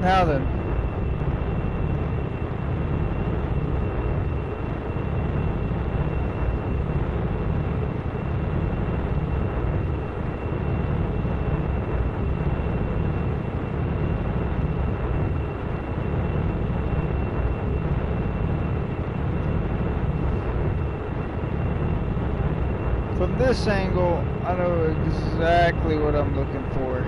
Now then. From this angle, I know exactly what I'm looking for.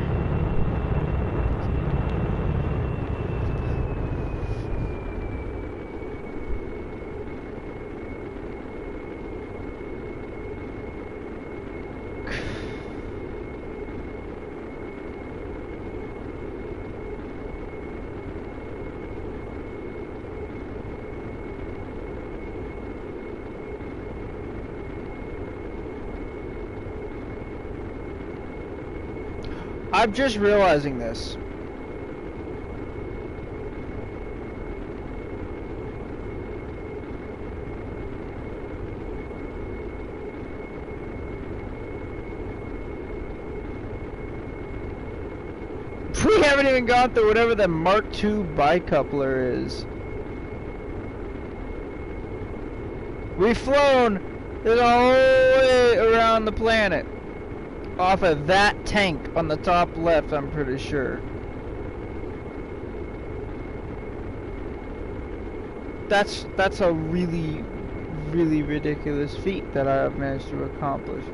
I'm just realizing this. We haven't even gone through whatever the Mark II bicoupler is. We've flown the whole way around the planet. Off of that tank on the top left, I'm pretty sure. That's a really ridiculous feat that I have managed to accomplish.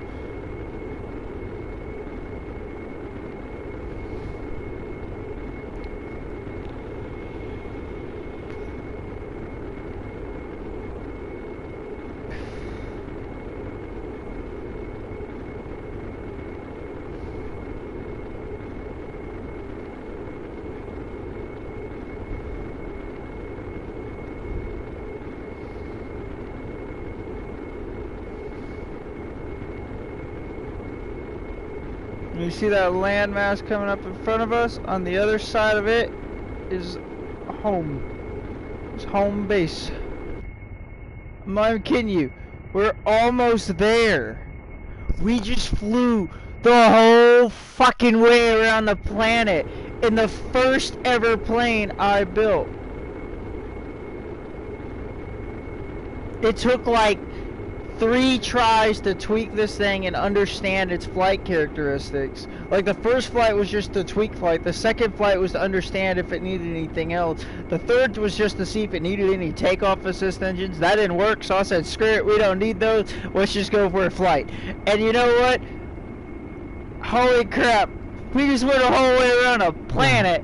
You see that landmass coming up in front of us? On the other side of it is home. It's home base. I'm not even kidding you. We're almost there. We just flew the whole fucking way around the planet in the first ever plane I built. It took like 3 tries to tweak this thing and understand its flight characteristics. Like the first flight was just to tweak flight. The second flight was to understand if it needed anything else. The third was just to see if it needed any takeoff assist engines. That didn't work, so I said, screw it, we don't need those. Let's just go for a flight. And you know what? Holy crap. We just went a whole way around a planet.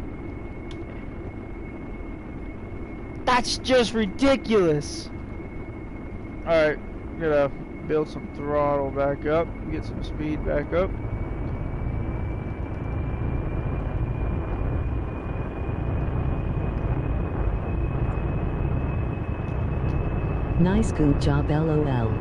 That's just ridiculous. Alright. Gonna build some throttle back up, get some speed back up. Nice good job, LOL.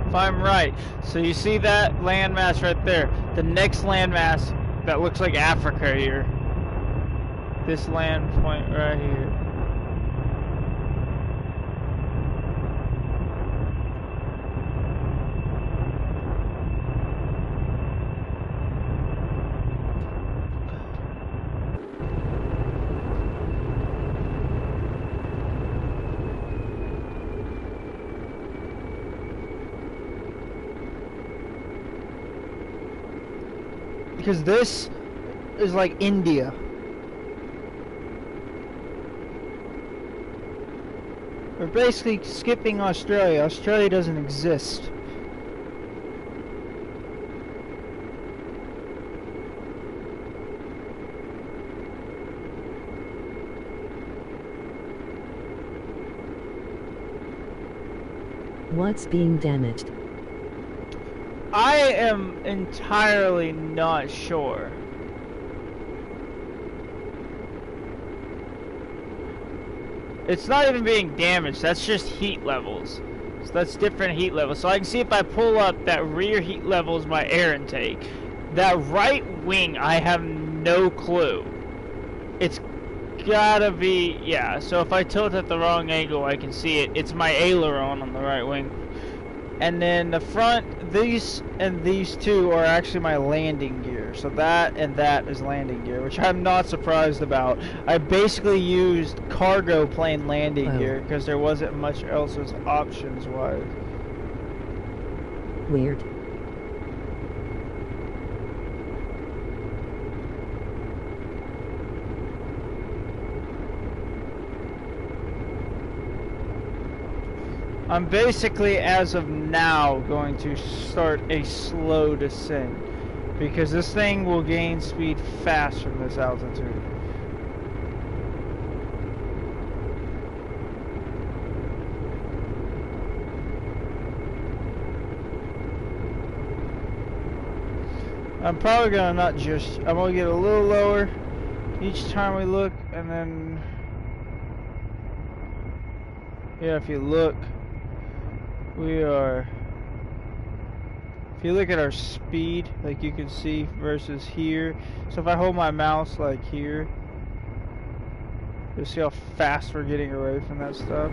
If I'm right, so you see that landmass right there, the next landmass that looks like Africa here, this land point right here. because this is like India. We're basically skipping Australia. Australia doesn't exist. What's being damaged? I am entirely not sure. It's not even being damaged, that's just heat levels. So that's different heat levels. So I can see if I pull up that rear heat level is my air intake. That right wing, I have no clue. It's gotta be, yeah, so if I tilt at the wrong angle, I can see it. It's my aileron on the right wing. And then the front, these and these two are actually my landing gear. So that and that is landing gear, which I'm not surprised about. I basically used cargo plane landing gear because there wasn't much else as options wise. Weird. I'm basically, as of now, going to start a slow descent because this thing will gain speed fast from this altitude. I'm probably gonna not just, I'm gonna get a little lower each time we look, and then, yeah, if you look, we are, if you look at our speed, like you can see versus here, so if I hold my mouse like here, you'll see how fast we're getting away from that stuff.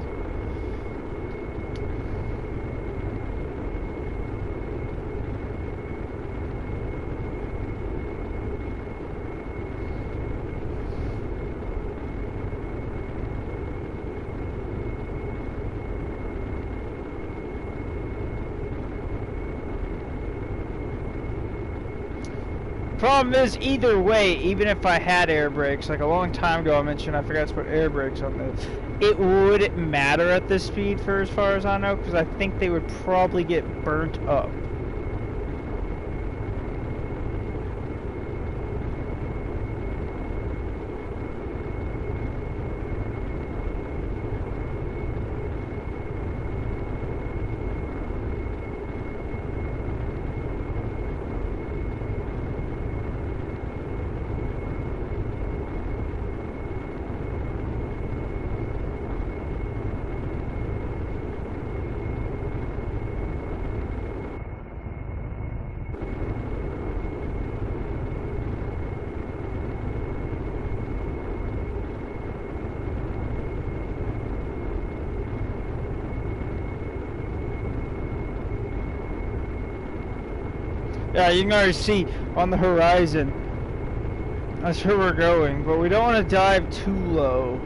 Problem is, either way, even if I had air brakes, like a long time ago I mentioned I forgot to put air brakes on this, it wouldn't matter at this speed for as far as I know, because I think they would probably get burnt up. Yeah, you can already see on the horizon. That's where we're going, but we don't want to dive too low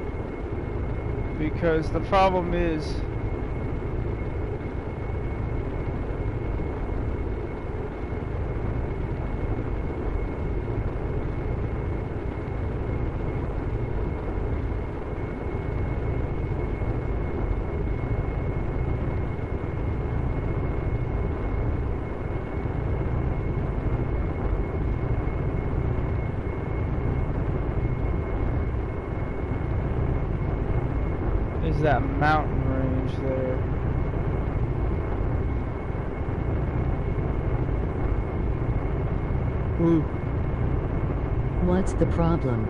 because the problem is that mountain range there. Ooh. What's the problem?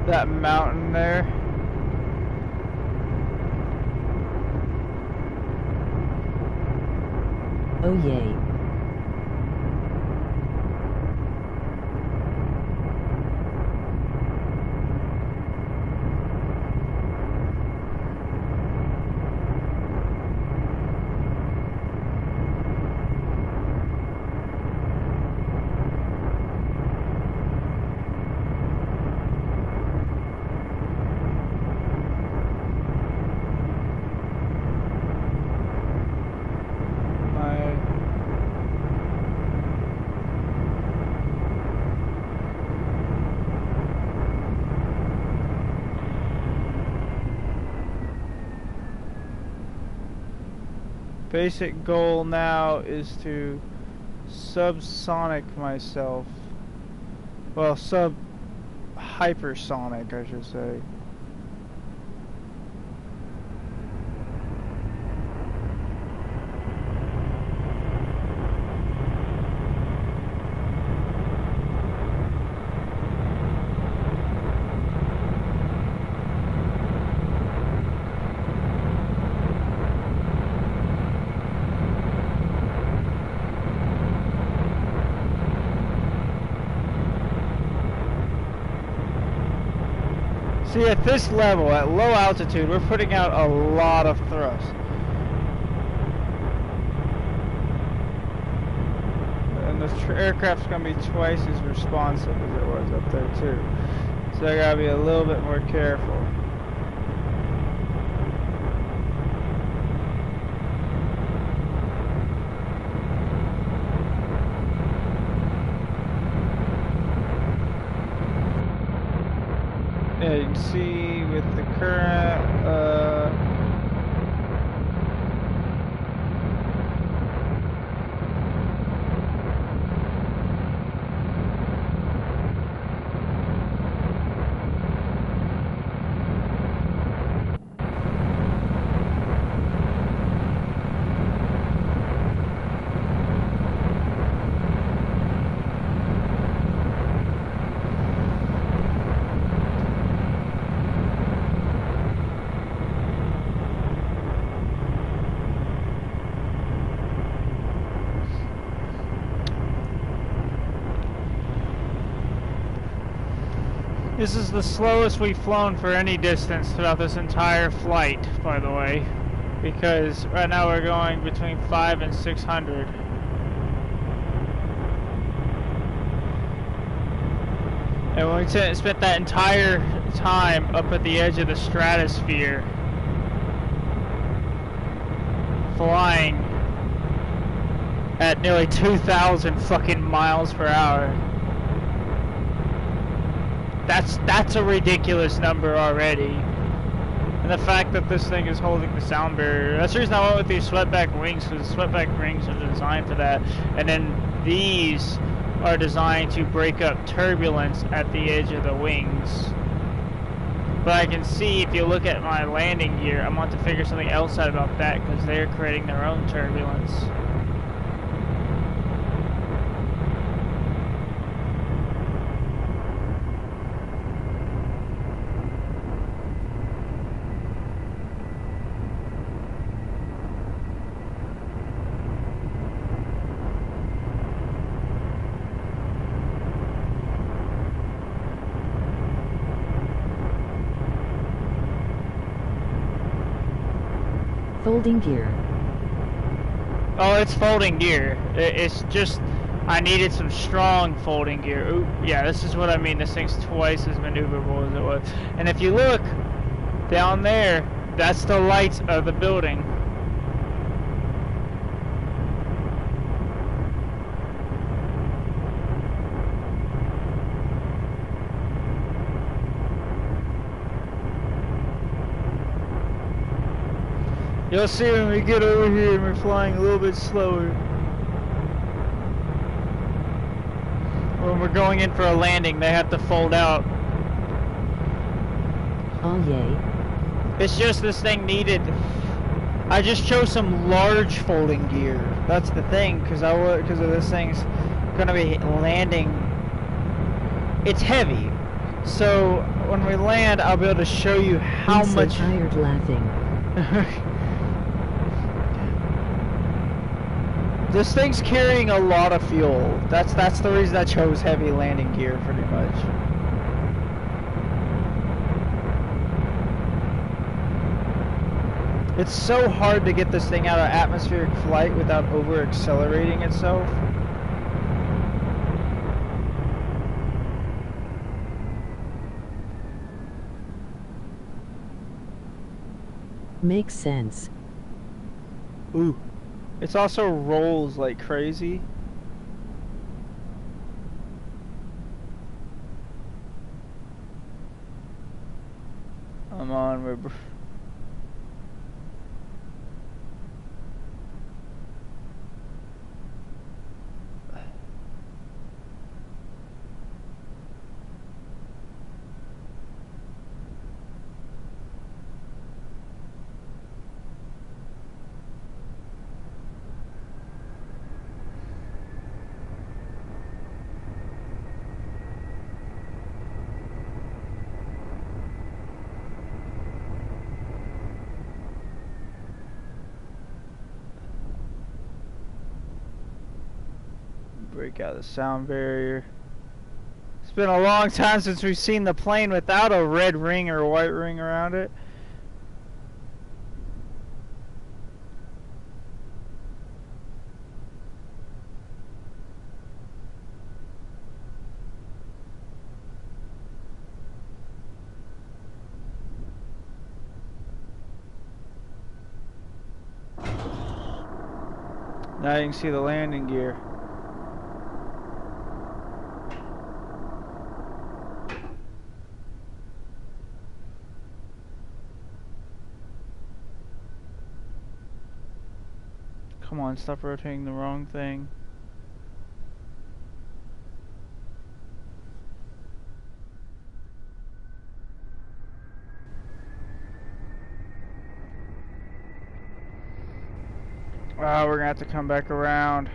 That mountain there. Oh yay. Basic goal now is to subsonic myself. Well, hypersonic, I should say. See, at this level, at low altitude, we're putting out a lot of thrust. And the aircraft's going to be twice as responsive as it was up there, too. So I got to be a little bit more careful. Yeah, you can see with the current, this is the slowest we've flown for any distance throughout this entire flight, by the way, because right now we're going between 500 and 600. And we spent that entire time up at the edge of the stratosphere, flying at nearly 2,000 fucking miles per hour. That's a ridiculous number already. And the fact that this thing is holding the sound barrier, that's the reason I went with these sweatback wings, because the sweatback wings are designed for that. And then these are designed to break up turbulence at the edge of the wings. But I can see, if you look at my landing gear, I'm going to figure something else out about that, because they're creating their own turbulence. Folding gear. Oh, it's folding gear. It's just, I needed some strong folding gear. Ooh, yeah, this is what I mean. This thing's twice as maneuverable as it was. And if you look down there, that's the lights of the building. You'll see when we get over here and we're flying a little bit slower. When we're going in for a landing, they have to fold out. Oh yay. It's just this thing needed. I just chose some large folding gear. That's the thing, because of this thing's gonna be landing. It's heavy, so when we land, I'll be able to show you how I'm much. so tired laughing. This thing's carrying a lot of fuel. That's the reason I chose heavy landing gear, pretty much. It's so hard to get this thing out of atmospheric flight without over-accelerating itself. Makes sense. Ooh. It also rolls like crazy. I'm on. break out the sound barrier. It's been a long time since we've seen the plane without a red ring or a white ring around it. Now you can see the landing gear. Come on, stop rotating the wrong thing. Oh, we're gonna have to come back around.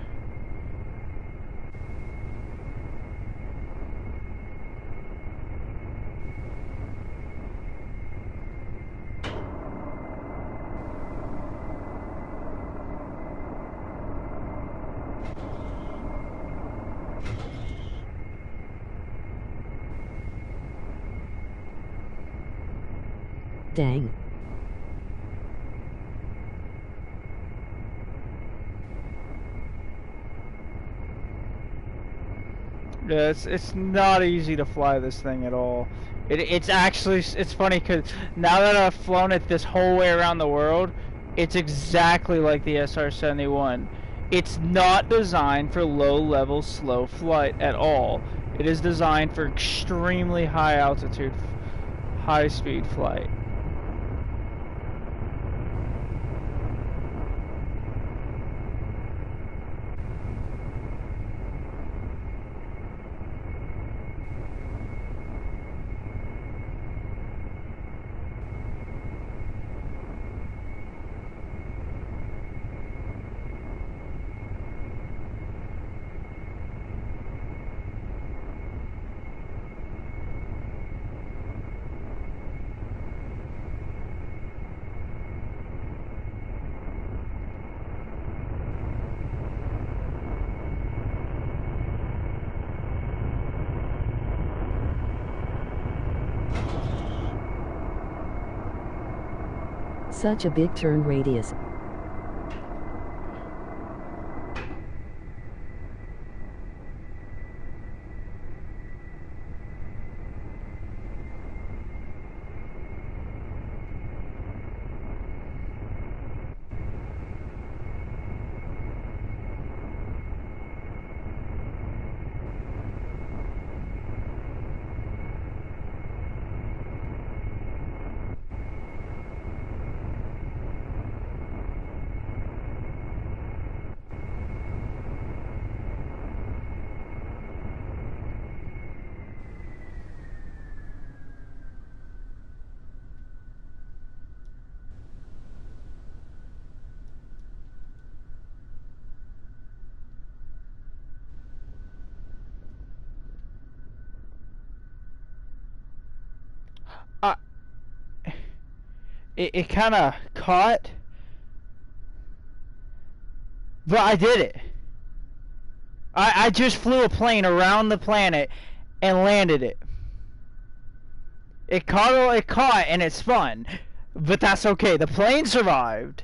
Dang. Yeah, it's not easy to fly this thing at all. It's actually, it's funny because now that I've flown it this whole way around the world, it's exactly like the SR-71. It's not designed for low-level, slow flight at all. It is designed for extremely high altitude, high-speed flight. Such a big turn radius. Uh, it kind of caught, but I did it. I just flew a plane around the planet and landed it. It caught, and it spun, but that's okay. The plane survived.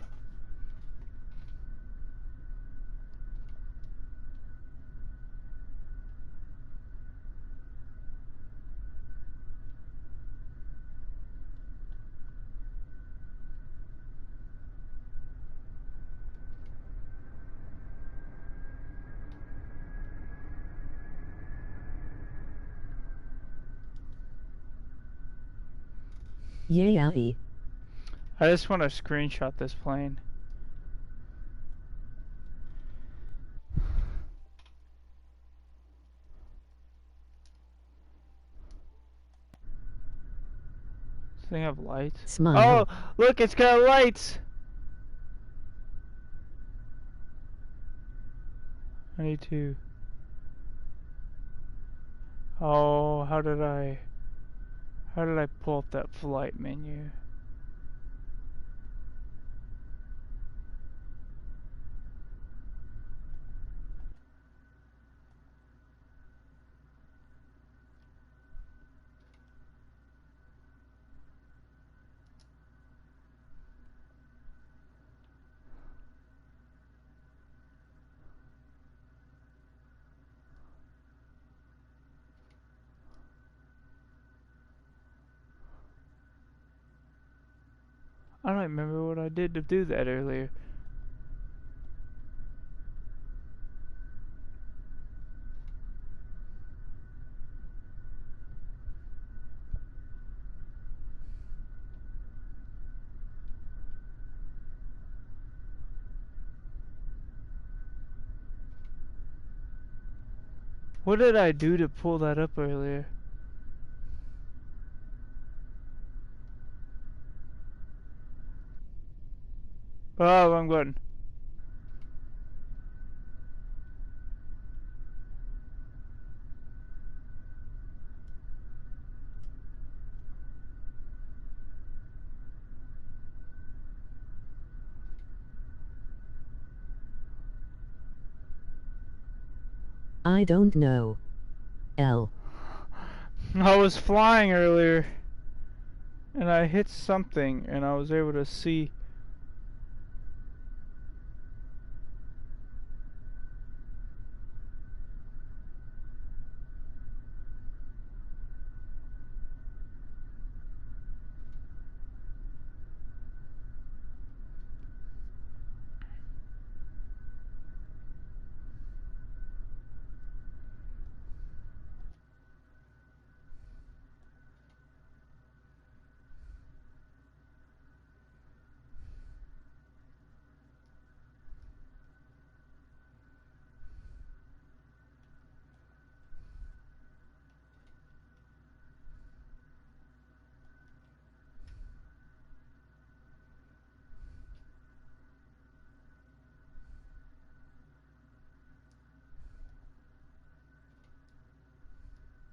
Yay, outie. I just want to screenshot this plane. Does this thing have lights? Smile. Oh, look, it's got lights. I need to. Oh, how did I pull up that flight menu? I don't remember what I did to do that earlier. What did I do to pull that up earlier? Oh, wrong button. I don't know. L. I was flying earlier, and I hit something, and I was able to see.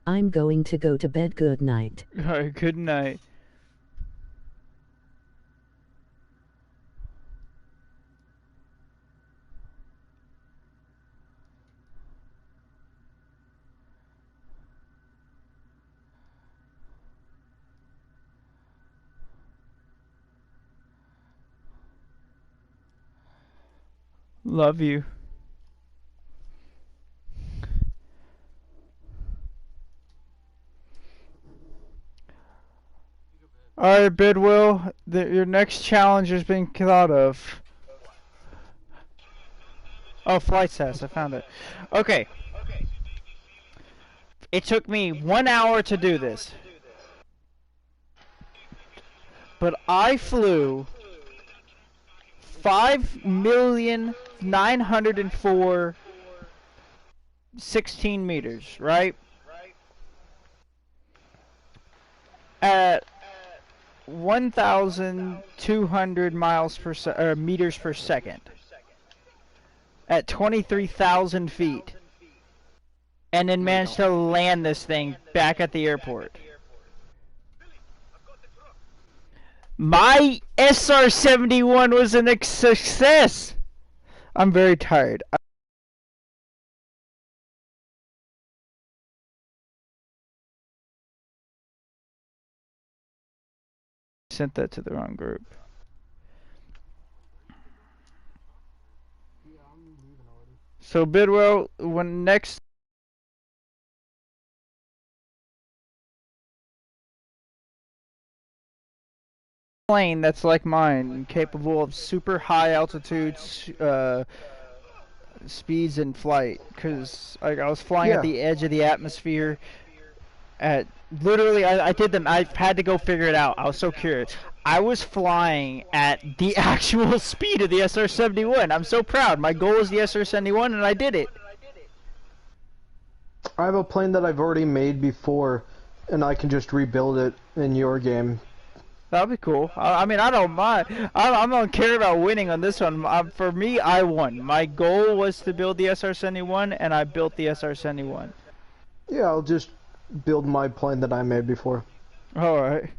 I'm going to go to bed. Good night. Alright, good night. Love you. Alright, Bidwill, your next challenge is being thought of. Oh, flight test, I found it. Okay. It took me 1 hour to do this. But I flew 5,904,16 meters, right? At 1,200 meters per second. At 23,000 feet. And then managed to land this thing back at the airport. My SR-71 was a success! I'm very tired. I sent that to the wrong group. So Bidwell, when next plane that's like mine, capable of super high altitudes, speeds in flight, because like, I was flying at the edge of the atmosphere. At literally, I did them. I had to go figure it out. I was so curious. I was flying at the actual speed of the SR-71. I'm so proud. My goal was the SR-71, and I did it. I have a plane that I've already made before, and I can just rebuild it in your game. That'd be cool. I mean, I don't mind. I don't care about winning on this one. For me, I won. My goal was to build the SR-71, and I built the SR-71. Yeah, I'll just build my plane that I made before. Alright.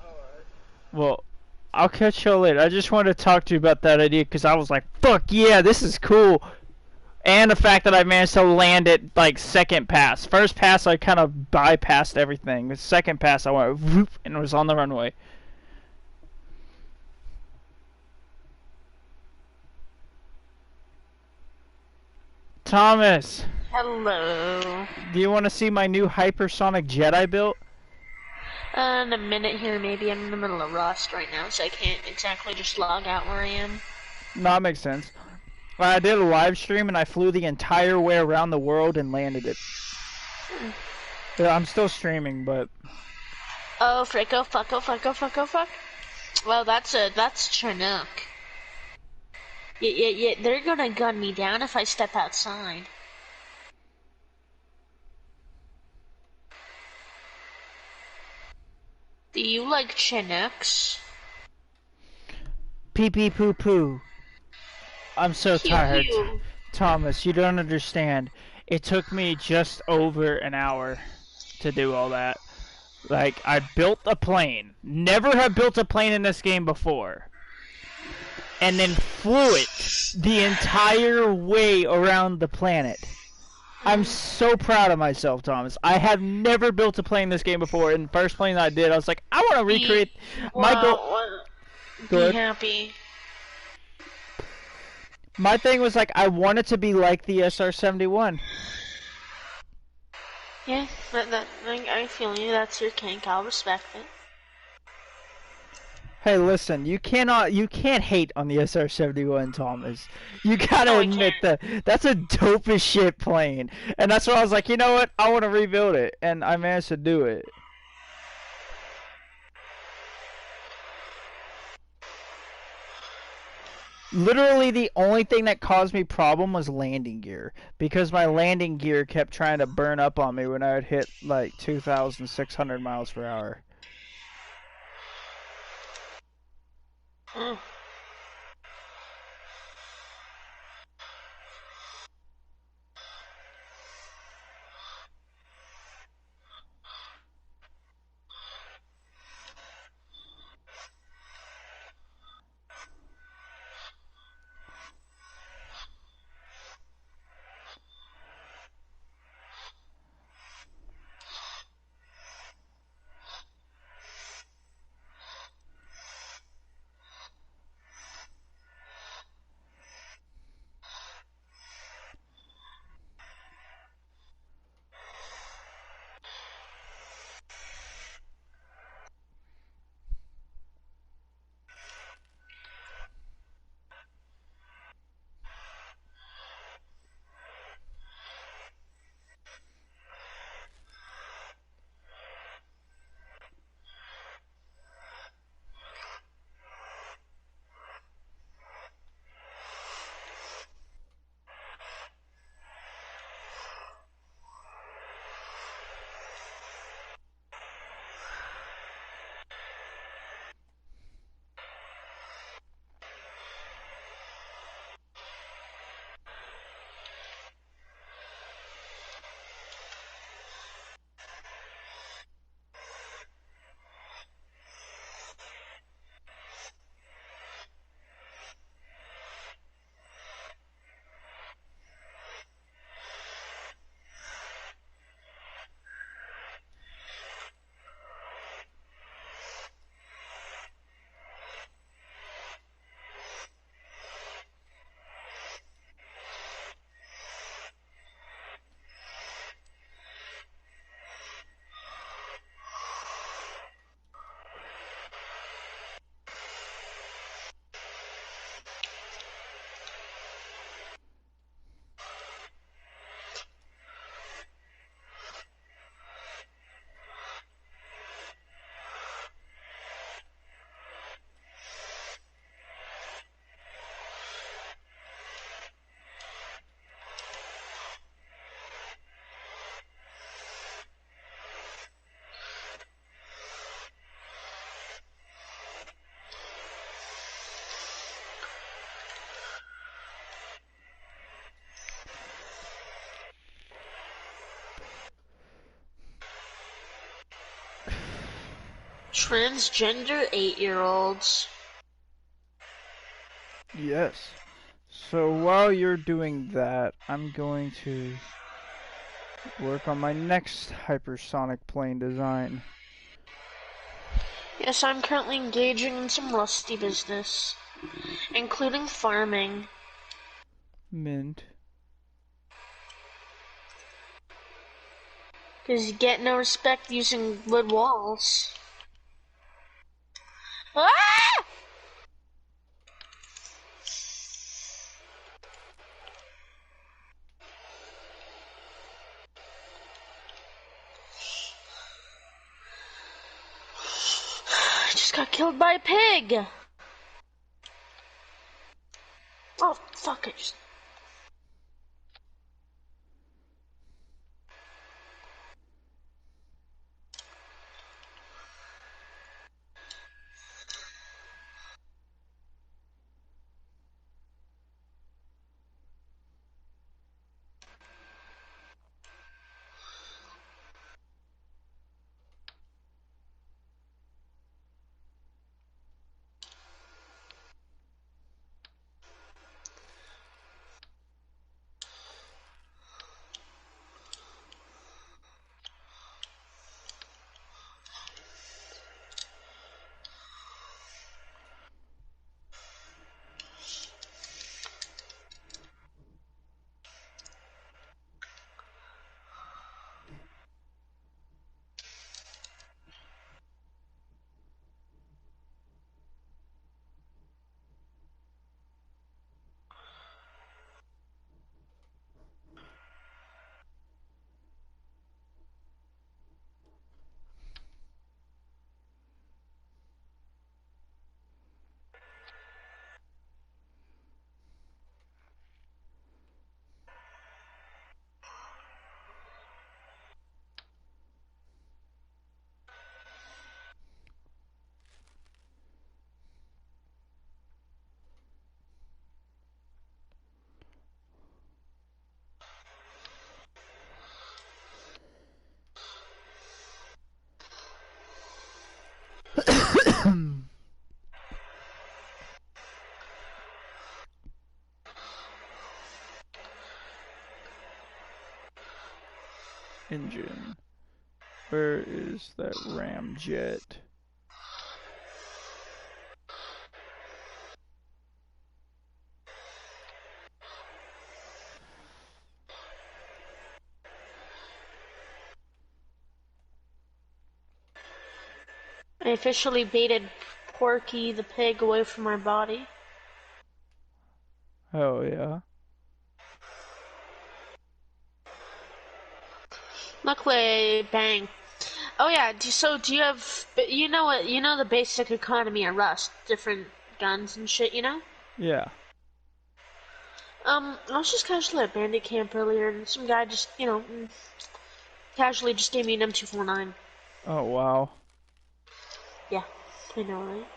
Well, I'll catch y'all later. I just wanted to talk to you about that idea, because I was like, fuck yeah, this is cool. And the fact that I managed to land it, like, second pass. First pass, I kind of bypassed everything. The second pass, I went whoop, and was on the runway. Thomas! Hello. Do you want to see my new hypersonic jet I built? In a minute here, maybe. I'm in the middle of Rust right now, so I can't exactly just log out where I am. No, that makes sense. I did a live stream and I flew the entire way around the world and landed it. Yeah, I'm still streaming, but... Oh, frick, oh, fuck, oh, fuck, oh, fuck, oh, fuck. Well, that's Chinook. Yeah, they're gonna gun me down if I step outside. Do you like Chinooks? Pee pee poo poo. I'm so Pew tired. pew. Thomas, you don't understand. It took me just over an hour to do all that. Like, I built a plane. Never have built a plane in this game before. And then flew it the entire way around the planet. I'm so proud of myself, Thomas. I have never built a plane in this game before. And the first plane I did, I was like, I want to recreate my goal. Be happy. My thing was like, I want it to be like the SR-71. Yeah, I feel you. That's your kink. I'll respect it. Hey, listen, you can't hate on the SR-71, Thomas. You gotta admit that's a dope as shit plane. And that's why I was like, you know what? I want to rebuild it. And I managed to do it. Literally the only thing that caused me problem was landing gear. Because my landing gear kept trying to burn up on me when I would hit like 2,600 miles per hour. Transgender 8-year-olds. Yes. So while you're doing that, I'm going to work on my next hypersonic plane design. Yes, I'm currently engaging in some rusty business, including farming. Mint. Because you get no respect using wood walls. Ah! I just got killed by a pig. Oh, fuck it. Engine. Where is that ramjet? I officially baited Porky the pig away from my body. Oh yeah. Luckily, bang. Oh yeah. So do you have? You know what? You know the basic economy of Rust, different guns and shit. You know. Yeah. I was just casually at Bandit Camp earlier, and some guy just, casually just gave me an M249. Oh wow. Yeah, I know, right?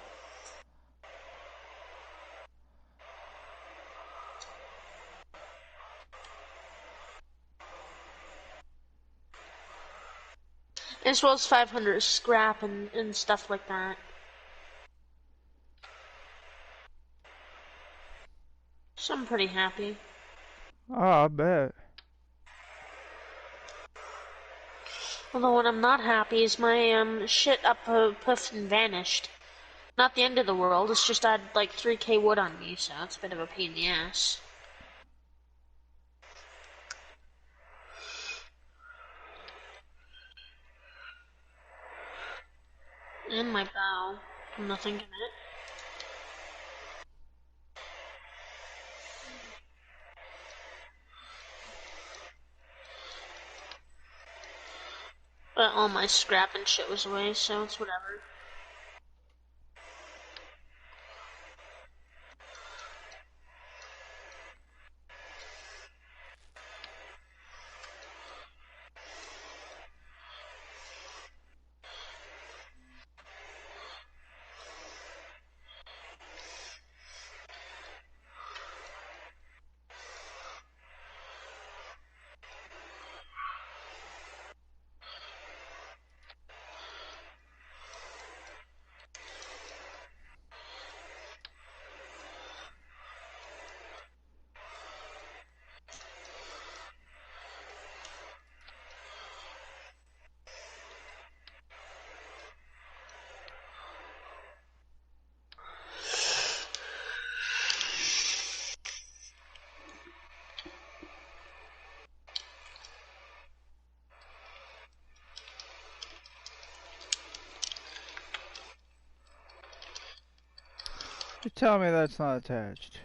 As well as 500 scrap and stuff like that. So I'm pretty happy. Oh, I bet. Although when I'm not happy is my shit up puffed and vanished. Not the end of the world, it's just I had like 3k wood on me, so it's a bit of a pain in the ass. And my bow. I'm not thinking it. But all my scrap and shit was away, so it's whatever. You're telling me that's not attached.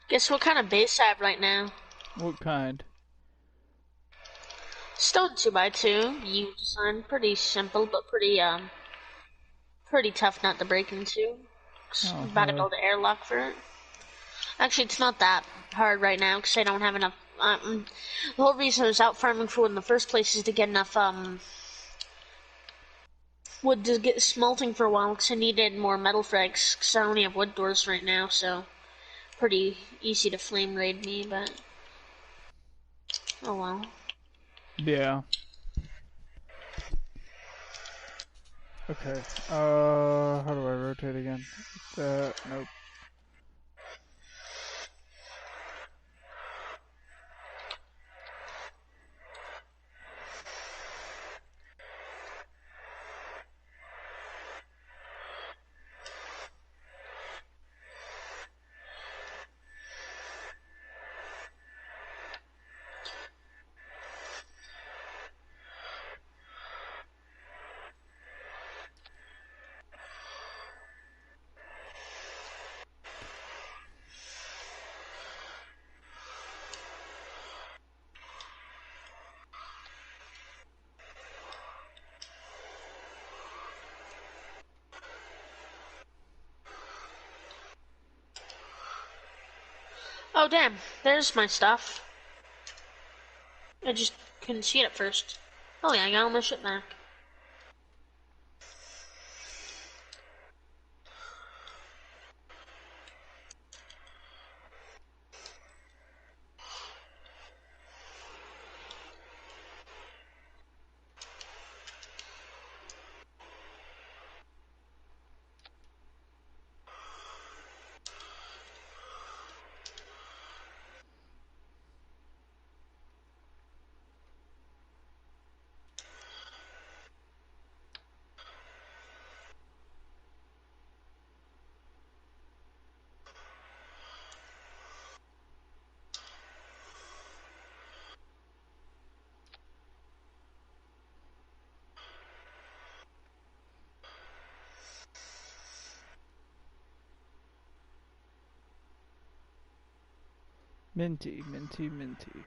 Guess what kind of base I have right now? What kind? Stone 2x2. You design pretty simple, but pretty tough not to break into. Oh, About to really? build an airlock for it. Actually, it's not that hard right now because I don't have enough. The whole reason I was out farming for wood in the first place is to get enough wood to get smelting for a while because I needed more metal frags because I only have wood doors right now, so pretty easy to flame raid me, but oh well. Yeah. Okay. How do I rotate again? Nope. Oh damn, there's my stuff. I just couldn't see it at first. Oh yeah, I got all my shit back. Minty, minty, minty.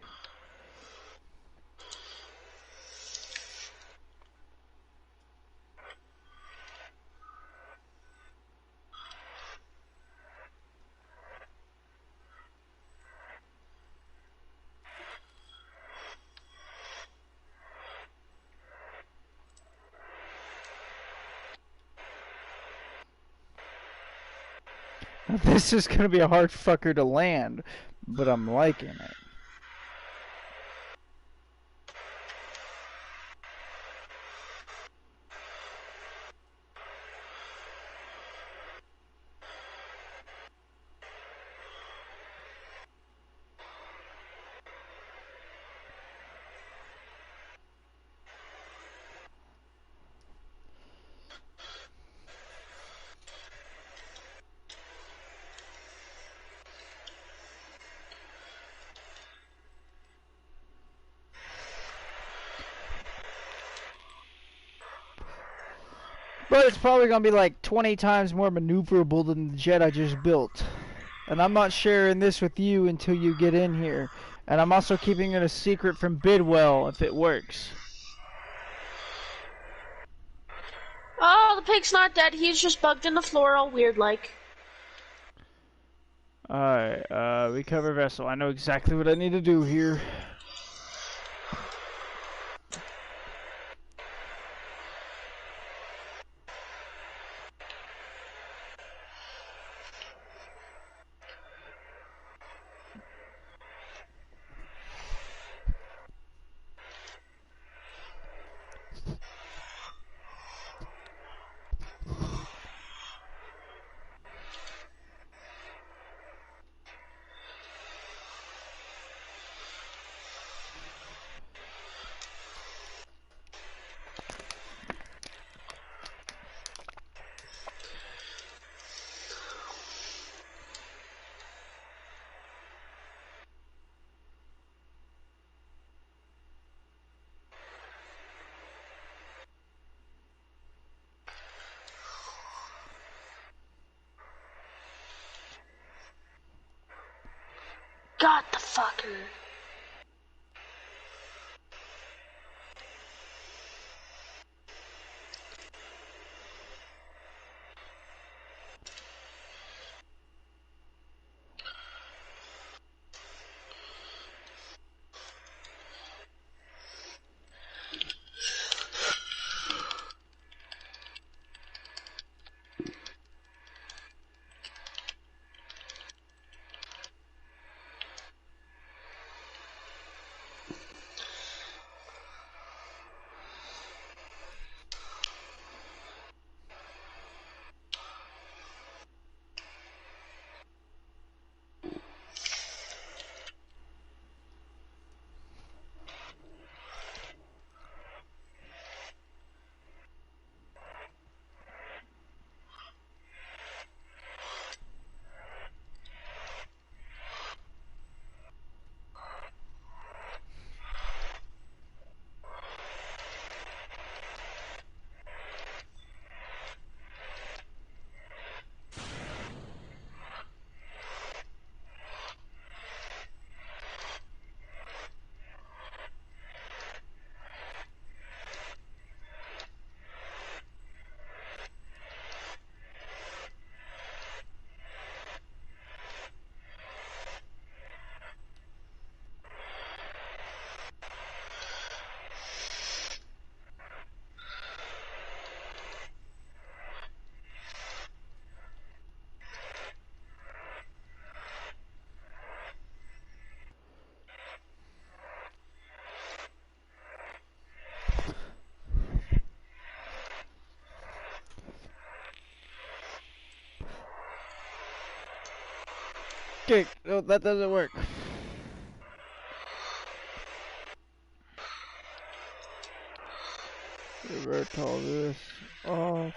This is gonna be a hard fucker to land, but I'm liking it. But it's probably gonna be like 20 times more maneuverable than the jet I just built. And I'm not sharing this with you until you get in here. And I'm also keeping it a secret from Bidwell if it works. Oh, the pig's not dead. He's just bugged in the floor all weird like. Alright, recover vessel. I know exactly what I need to do here. Motherfucker. Okay, no, that doesn't work. Revert all this off.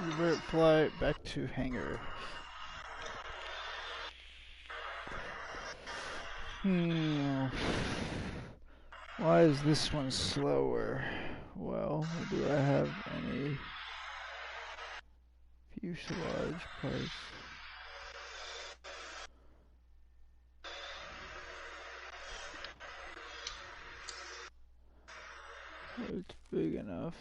Revert flight back to hangar. Why is this one slower? Well, do I have any fuselage parts? It's big enough.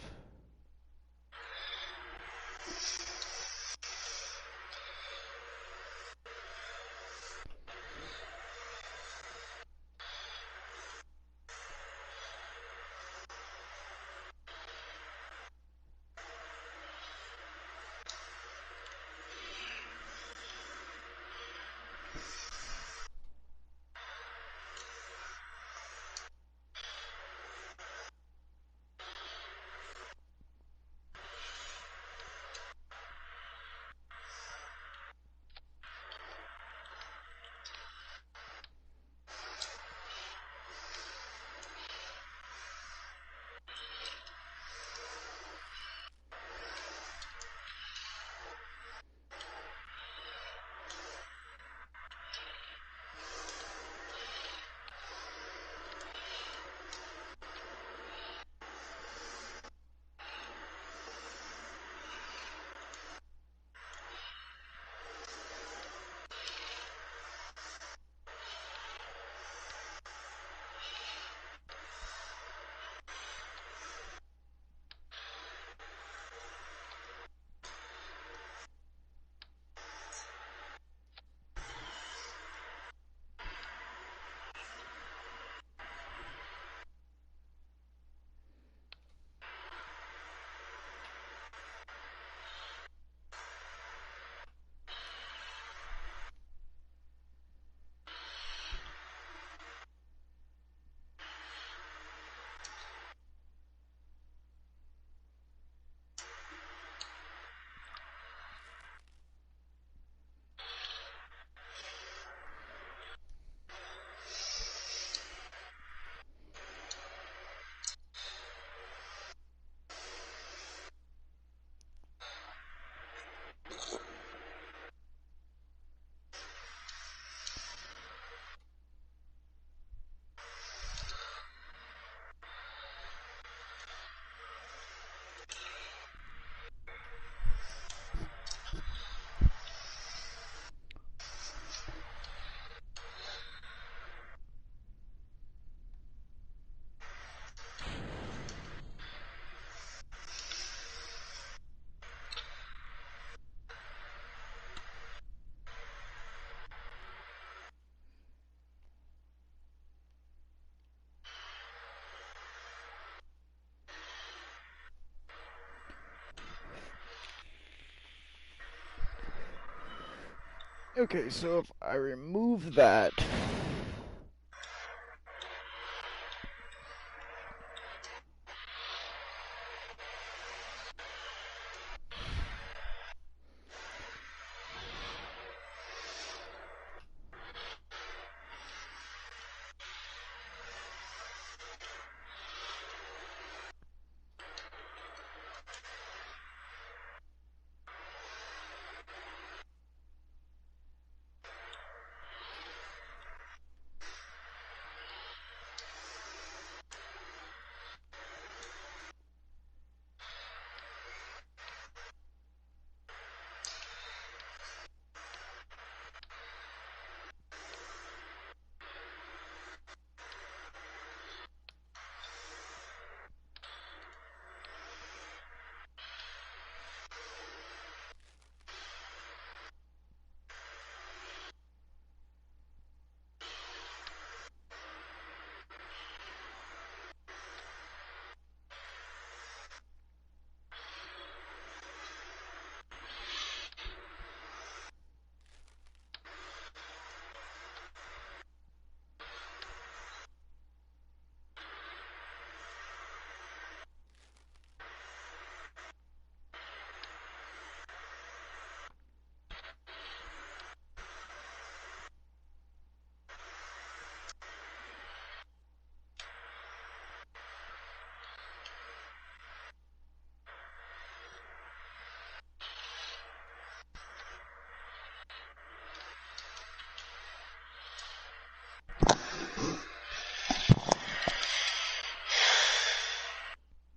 Okay, so if I remove that,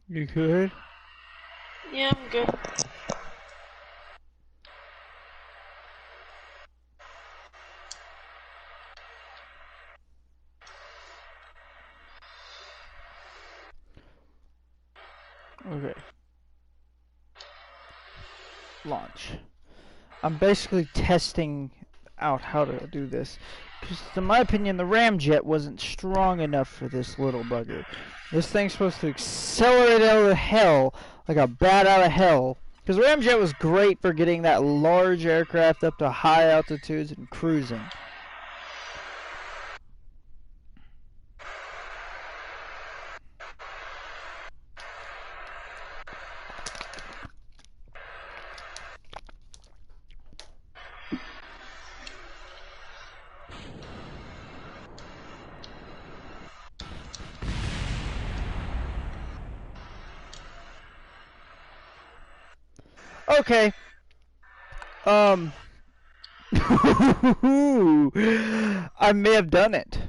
You good? Yeah, I'm good. Okay. Launch. I'm basically testing out how to do this. Because, in my opinion, the ramjet wasn't strong enough for this little bugger. This thing's supposed to accelerate out of hell, like a bat out of hell. Because the ramjet was great for getting that large aircraft up to high altitudes and cruising. Okay. I may have done it.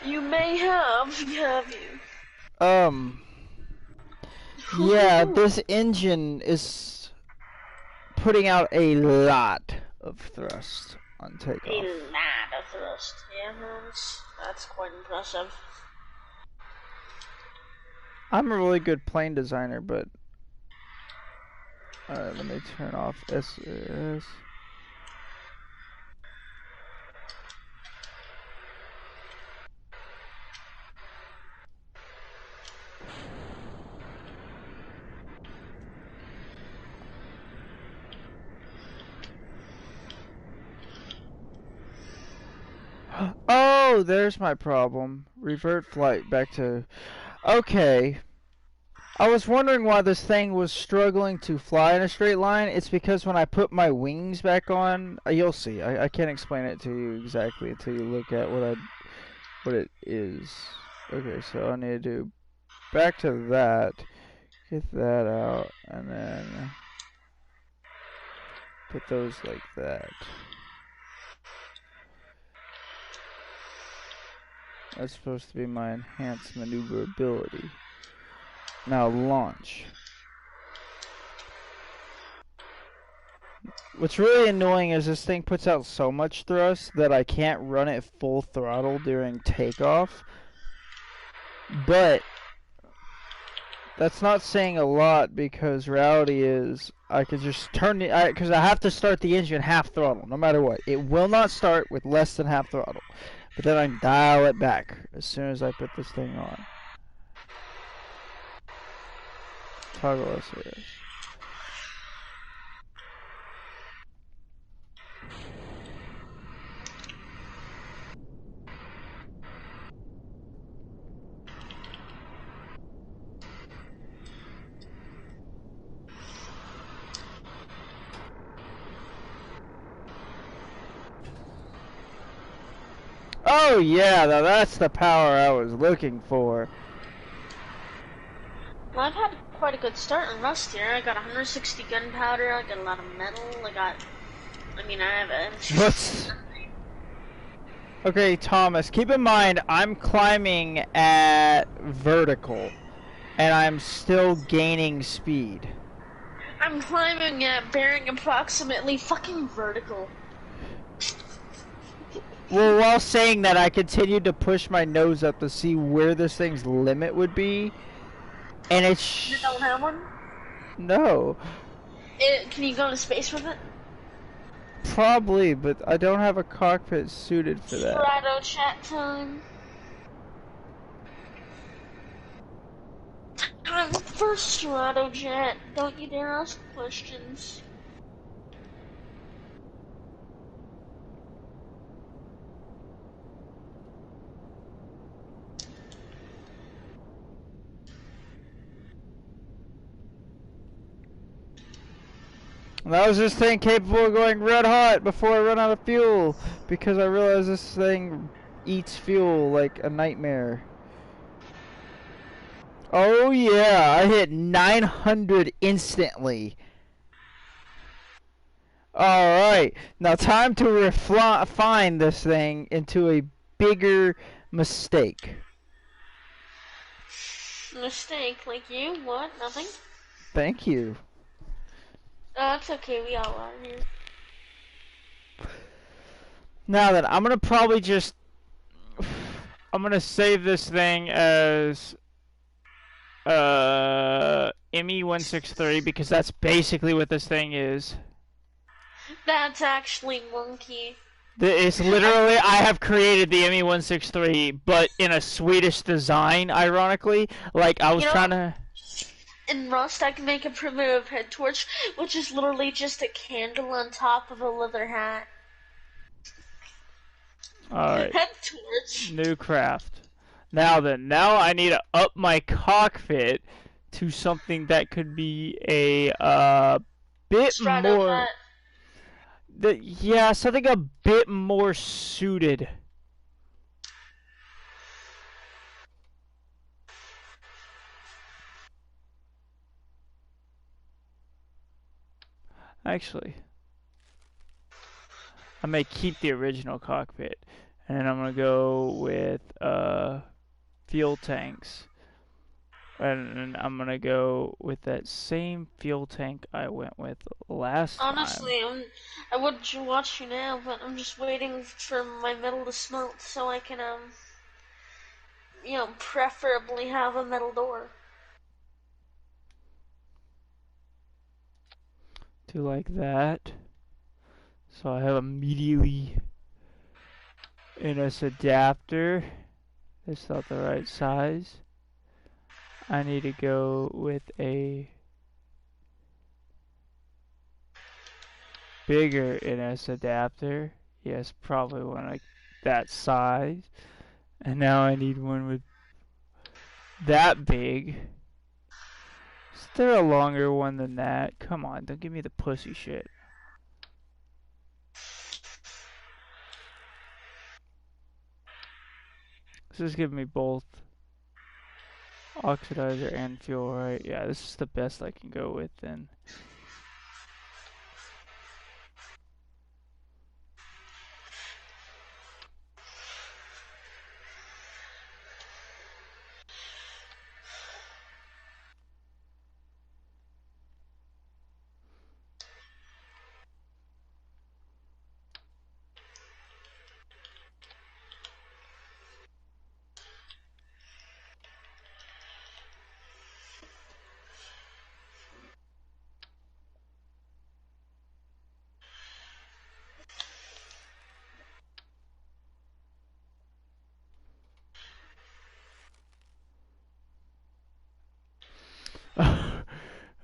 You may have you? Yeah, this engine is putting out a lot of thrust on A takeoff. lot of thrust. Yeah, that's quite impressive. I'm a really good plane designer, but let me turn off SS. Oh, there's my problem. Revert flight back to... Okay. I was wondering why this thing was struggling to fly in a straight line. It's because when I put my wings back on, you'll see. I can't explain it to you exactly until you look at what it is. Okay, so I need to do back to that. Get that out, and then put those like that. That's supposed to be my enhanced maneuverability. Now launch. What's really annoying is this thing puts out so much thrust that I can't run it full throttle during takeoff. But that's not saying a lot, because reality is I could just turn the... Because I have to start the engine half throttle no matter what. It will not start with less than half throttle. But then I dial it back as soon as I put this thing on. Toggle SAS. Oh yeah, now that's the power I was looking for. Well, I've had quite a good start in Rust here. I got 160 gunpowder, I got a lot of metal, I have What's... Okay, Thomas, keep in mind, I'm climbing at vertical, and I'm still gaining speed. I'm climbing at bearing approximately fucking vertical. Well, while saying that, I continued to push my nose up to see where this thing's limit would be, and it's... You don't have one? No. Can you go to space with it? Probably, but I don't have a cockpit suited for that. Strato chat time. Time for Strato chat. Don't you dare ask questions. That was this thing capable of going red hot before I run out of fuel, because I realized this thing eats fuel like a nightmare. Oh yeah, I hit 900 instantly. Alright, now time to refine this thing into a bigger mistake. Mistake, like you? What? Nothing? Thank you. Oh, it's okay. We all are here. Now then, I'm gonna probably just... I'm gonna save this thing as... ME163 because that's basically what this thing is. That's actually monkey. It's literally, I have created the ME163, but in a Swedish design, ironically. Like, I was You know, trying to... in Rust, I can make a primitive head torch, which is literally just a candle on top of a leather hat. Alright, Head torch. new craft. Now then, now I need to up my cockpit to something that could be a bit Strato more... pet. Yeah, something a bit more suited. Actually, I may keep the original cockpit, and I'm gonna go with fuel tanks, and I'm gonna go with that same fuel tank I went with last time. Honestly, I would watch you now, but I'm just waiting for my metal to smelt so I can, preferably have a metal door. Do like that. So I have immediately in this adapter. It's not the right size. I need to go with a bigger NS adapter. Yes, probably one like that size. And now I need one with that big. Is there a longer one than that? Come on, don't give me the pussy shit. This is giving me both oxidizer and fuel, right? Yeah, this is the best I can go with then.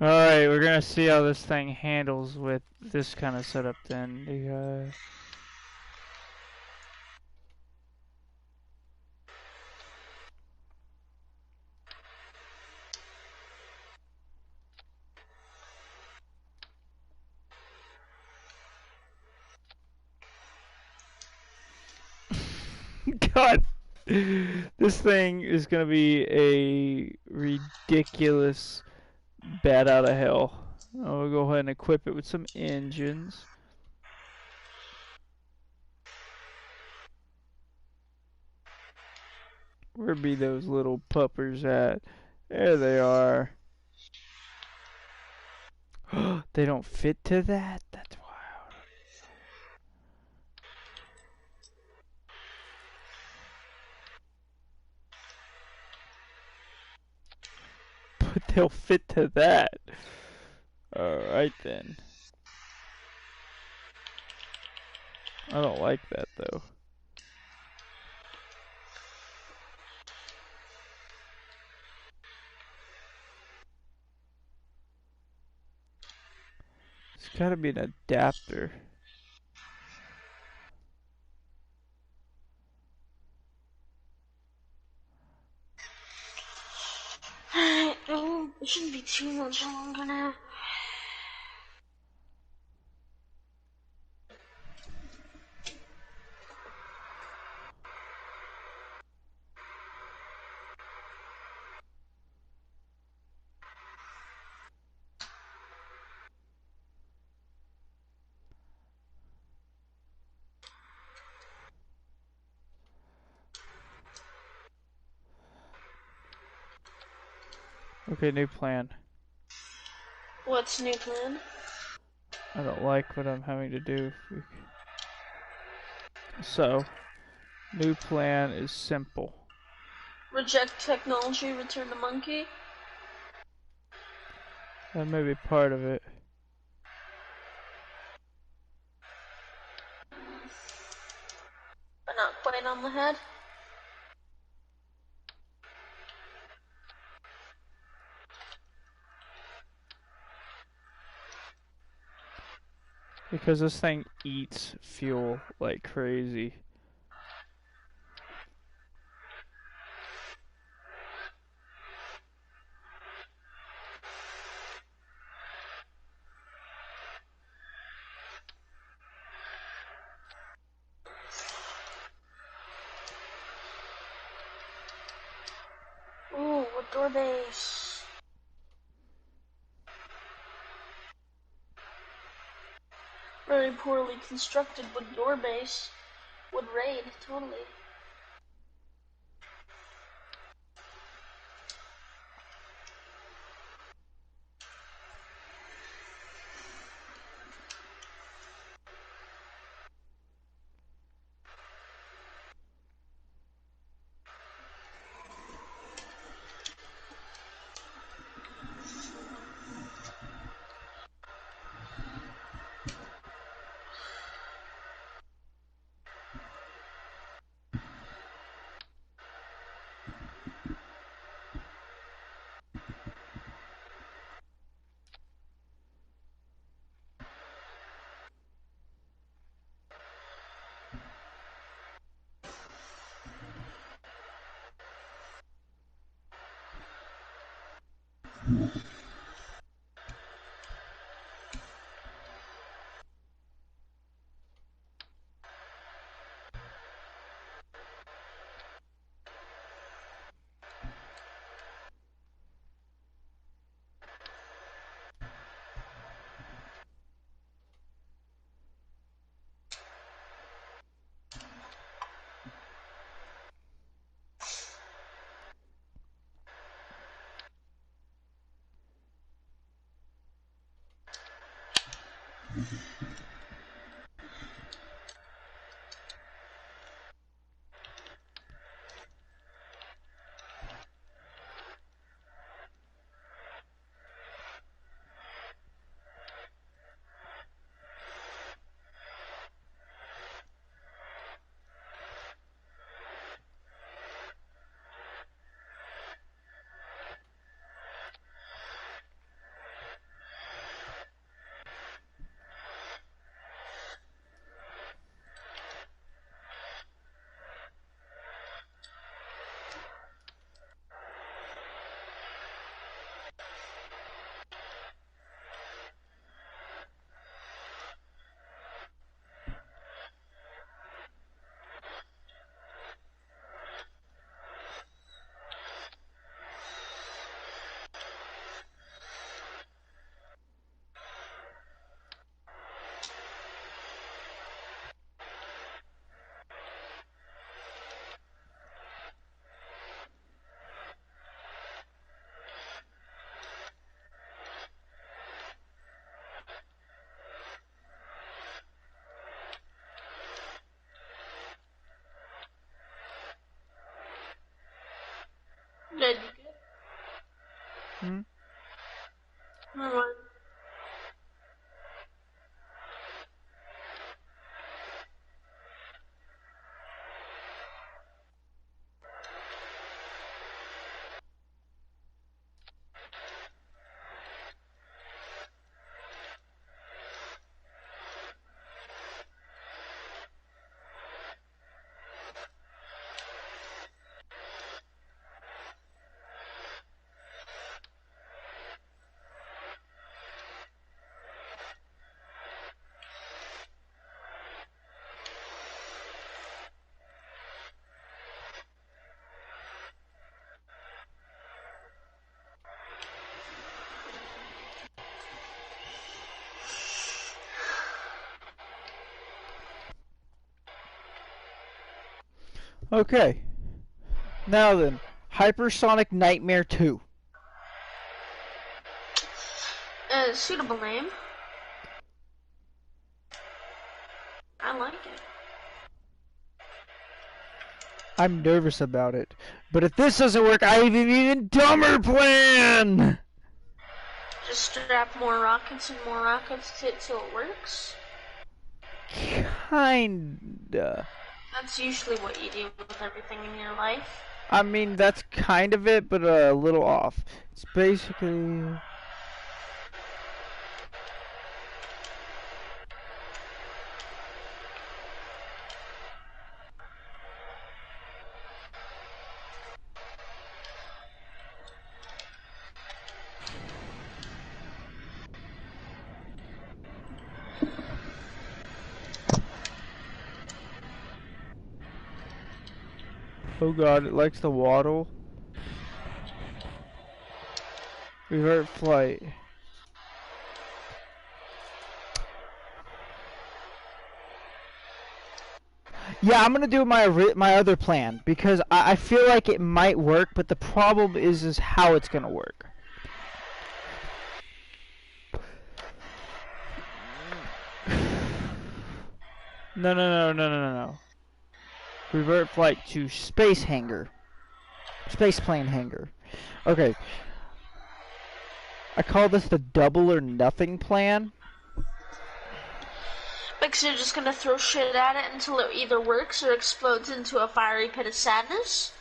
Alright, we're gonna see how this thing handles with this kind of setup then. God, this thing is gonna be a ridiculous bat out of hell. I'll go ahead and equip it with some engines. Where be those little puppers at? There they are. They don't fit to that? That's wild. But they'll fit to that. Alright then. I don't like that though. It's gotta be an adapter. Oh, it shouldn't be too much longer now. Okay, new plan. What's new plan? I don't like what I'm having to do. So, new plan is simple. Reject technology, return to monkey? That may be part of it. But not quite on the head? Because this thing eats fuel like crazy. Ooh, what door base? Very poorly constructed wood door base. Would raid, totally. Did you get? Hmm? Never mind. Okay. Now then, Hypersonic Nightmare 2. a suitable name. I like it. I'm nervous about it. But if this doesn't work, I have an even dumber plan! Just strap more rockets and more rockets to it till it works. Kinda. That's usually what you do with everything in your life. I mean, that's kind of it, but a little off. It's basically... Oh god, it likes to waddle. Revert flight. Yeah, I'm gonna do my other plan because I feel like it might work, but the problem is how it's gonna work. No. Revert flight to space hangar. Space plane hangar. Okay. I call this the double or nothing plan. Because you're just gonna throw shit at it until it either works or explodes into a fiery pit of sadness?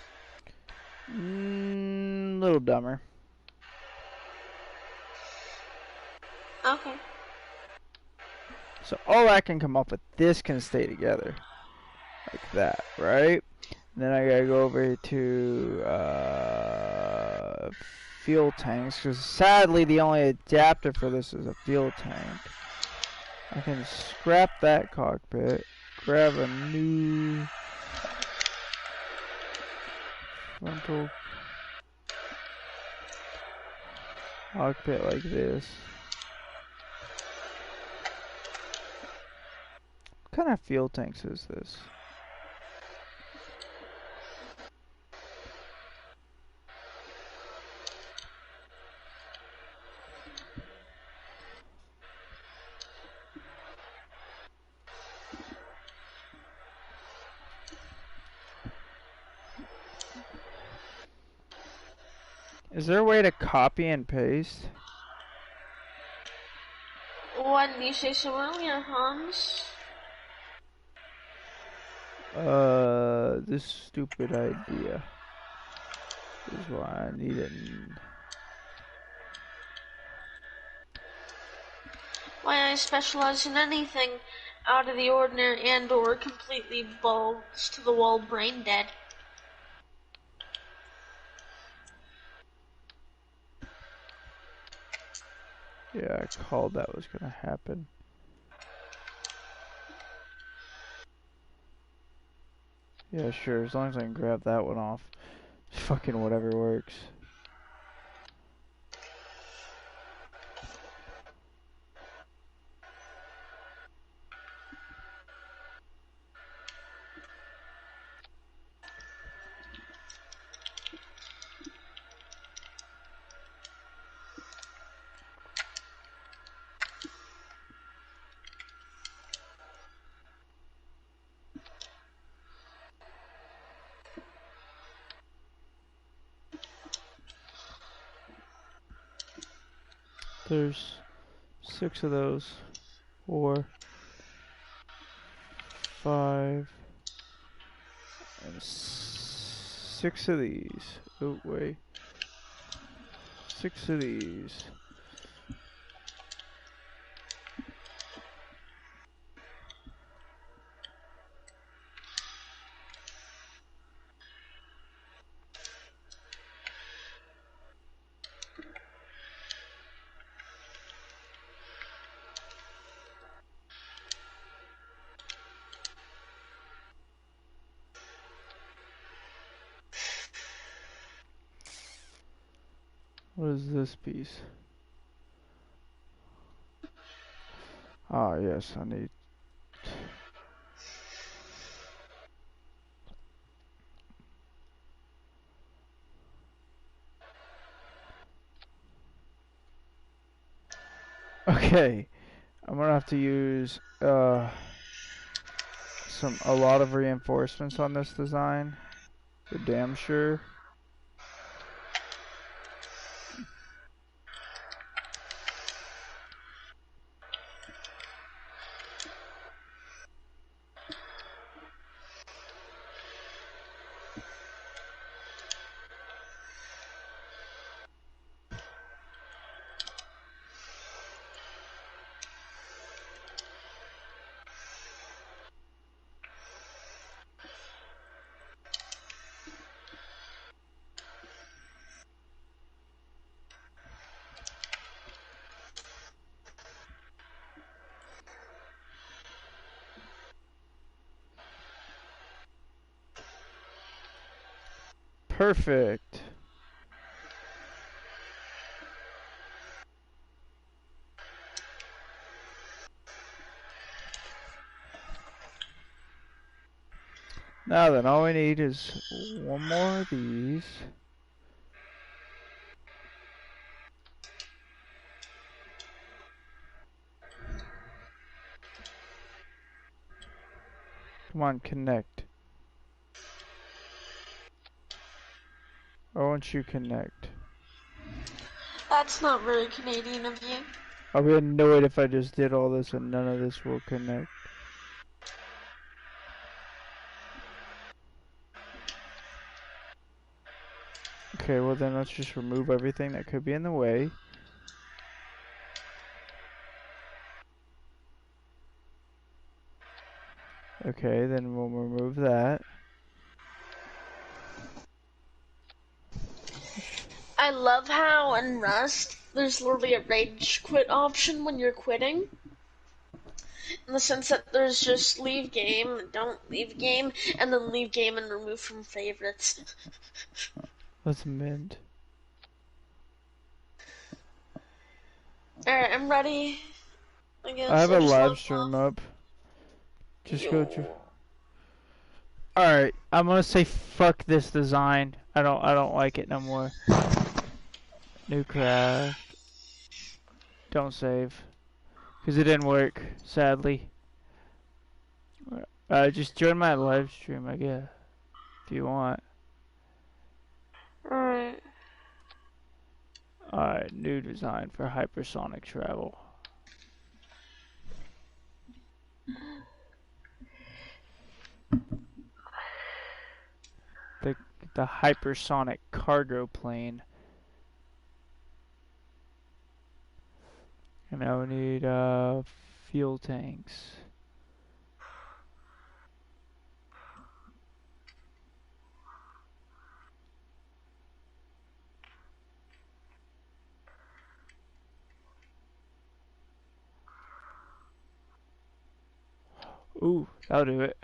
Little dumber. Okay. So all I can come up with, this can stay together. Like that, right? And then I gotta go over to fuel tanks, because sadly the only adapter for this is a fuel tank. I can scrap that cockpit, grab a new frontal cockpit like this. What kind of fuel tanks is this? Is there a way to copy and paste? Why didn't you say so earlier, Hans? This stupid idea is why I need it. Why I specialize in anything out of the ordinary and or completely balls to the wall brain dead. Yeah, I called that was gonna happen. Yeah, sure, as long as I can grab that one off. Fucking whatever works. There's 6 of those. 4, 5, and 6 of these. Oh, wait. 6 of these. What is this piece? Ah, yes, I need... Okay, I'm gonna have to use a lot of reinforcements on this design for damn sure. Perfect. Now then, all we need is one more of these. Come on, connect. Why won't you connect? That's not very Canadian of you. I'll be annoyed if I just did all this and none of this will connect. Okay, well then let's just remove everything that could be in the way. Okay, then we'll remove that. I love how in Rust there's literally a rage quit option when you're quitting. In the sense that there's just leave game, don't leave game, and then leave game and remove from favorites. Let's mend. Alright, I'm ready. I guess I have I'll a just live log stream off. up. Just go to. Alright, I'm gonna say fuck this design. I don't like it no more. New craft. Don't save. Because it didn't work, sadly. Just join my live stream, I guess. If you want. Alright. Alright, new design for hypersonic travel. The hypersonic cargo plane. And now we need fuel tanks. Ooh, that'll do it.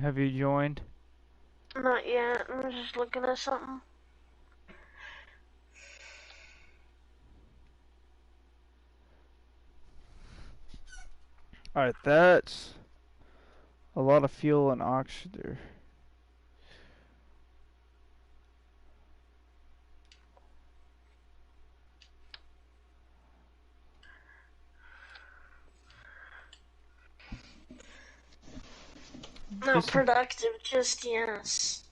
Have you joined? Not yet. I'm just looking at something. Alright, that's a lot of fuel and oxygen. Not productive, just yes.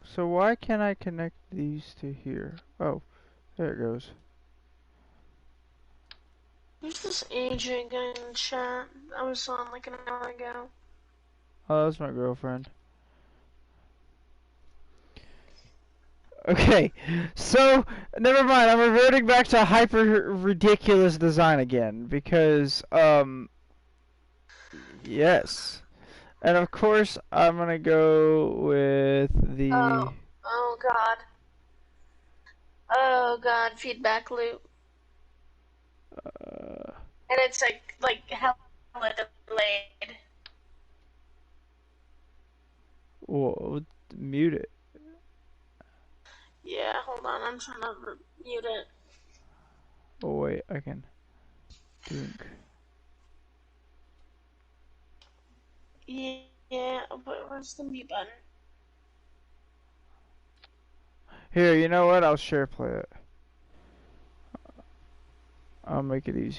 So why can't I connect these to here? Oh, there it goes. Who's this agent guy in chat? I was on like an hour ago. Oh, that's my girlfriend. Okay, so never mind. I'm reverting back to hyper ridiculous design again because yes, and of course I'm gonna go with the. Oh god. Oh god, feedback loop. And it's like hella delayed. Whoa, mute it. Yeah, hold on, I'm trying to mute it. Oh wait, I can. Dink. where's the mute button? Here, you know what? I'll share play it. I'll make it easy.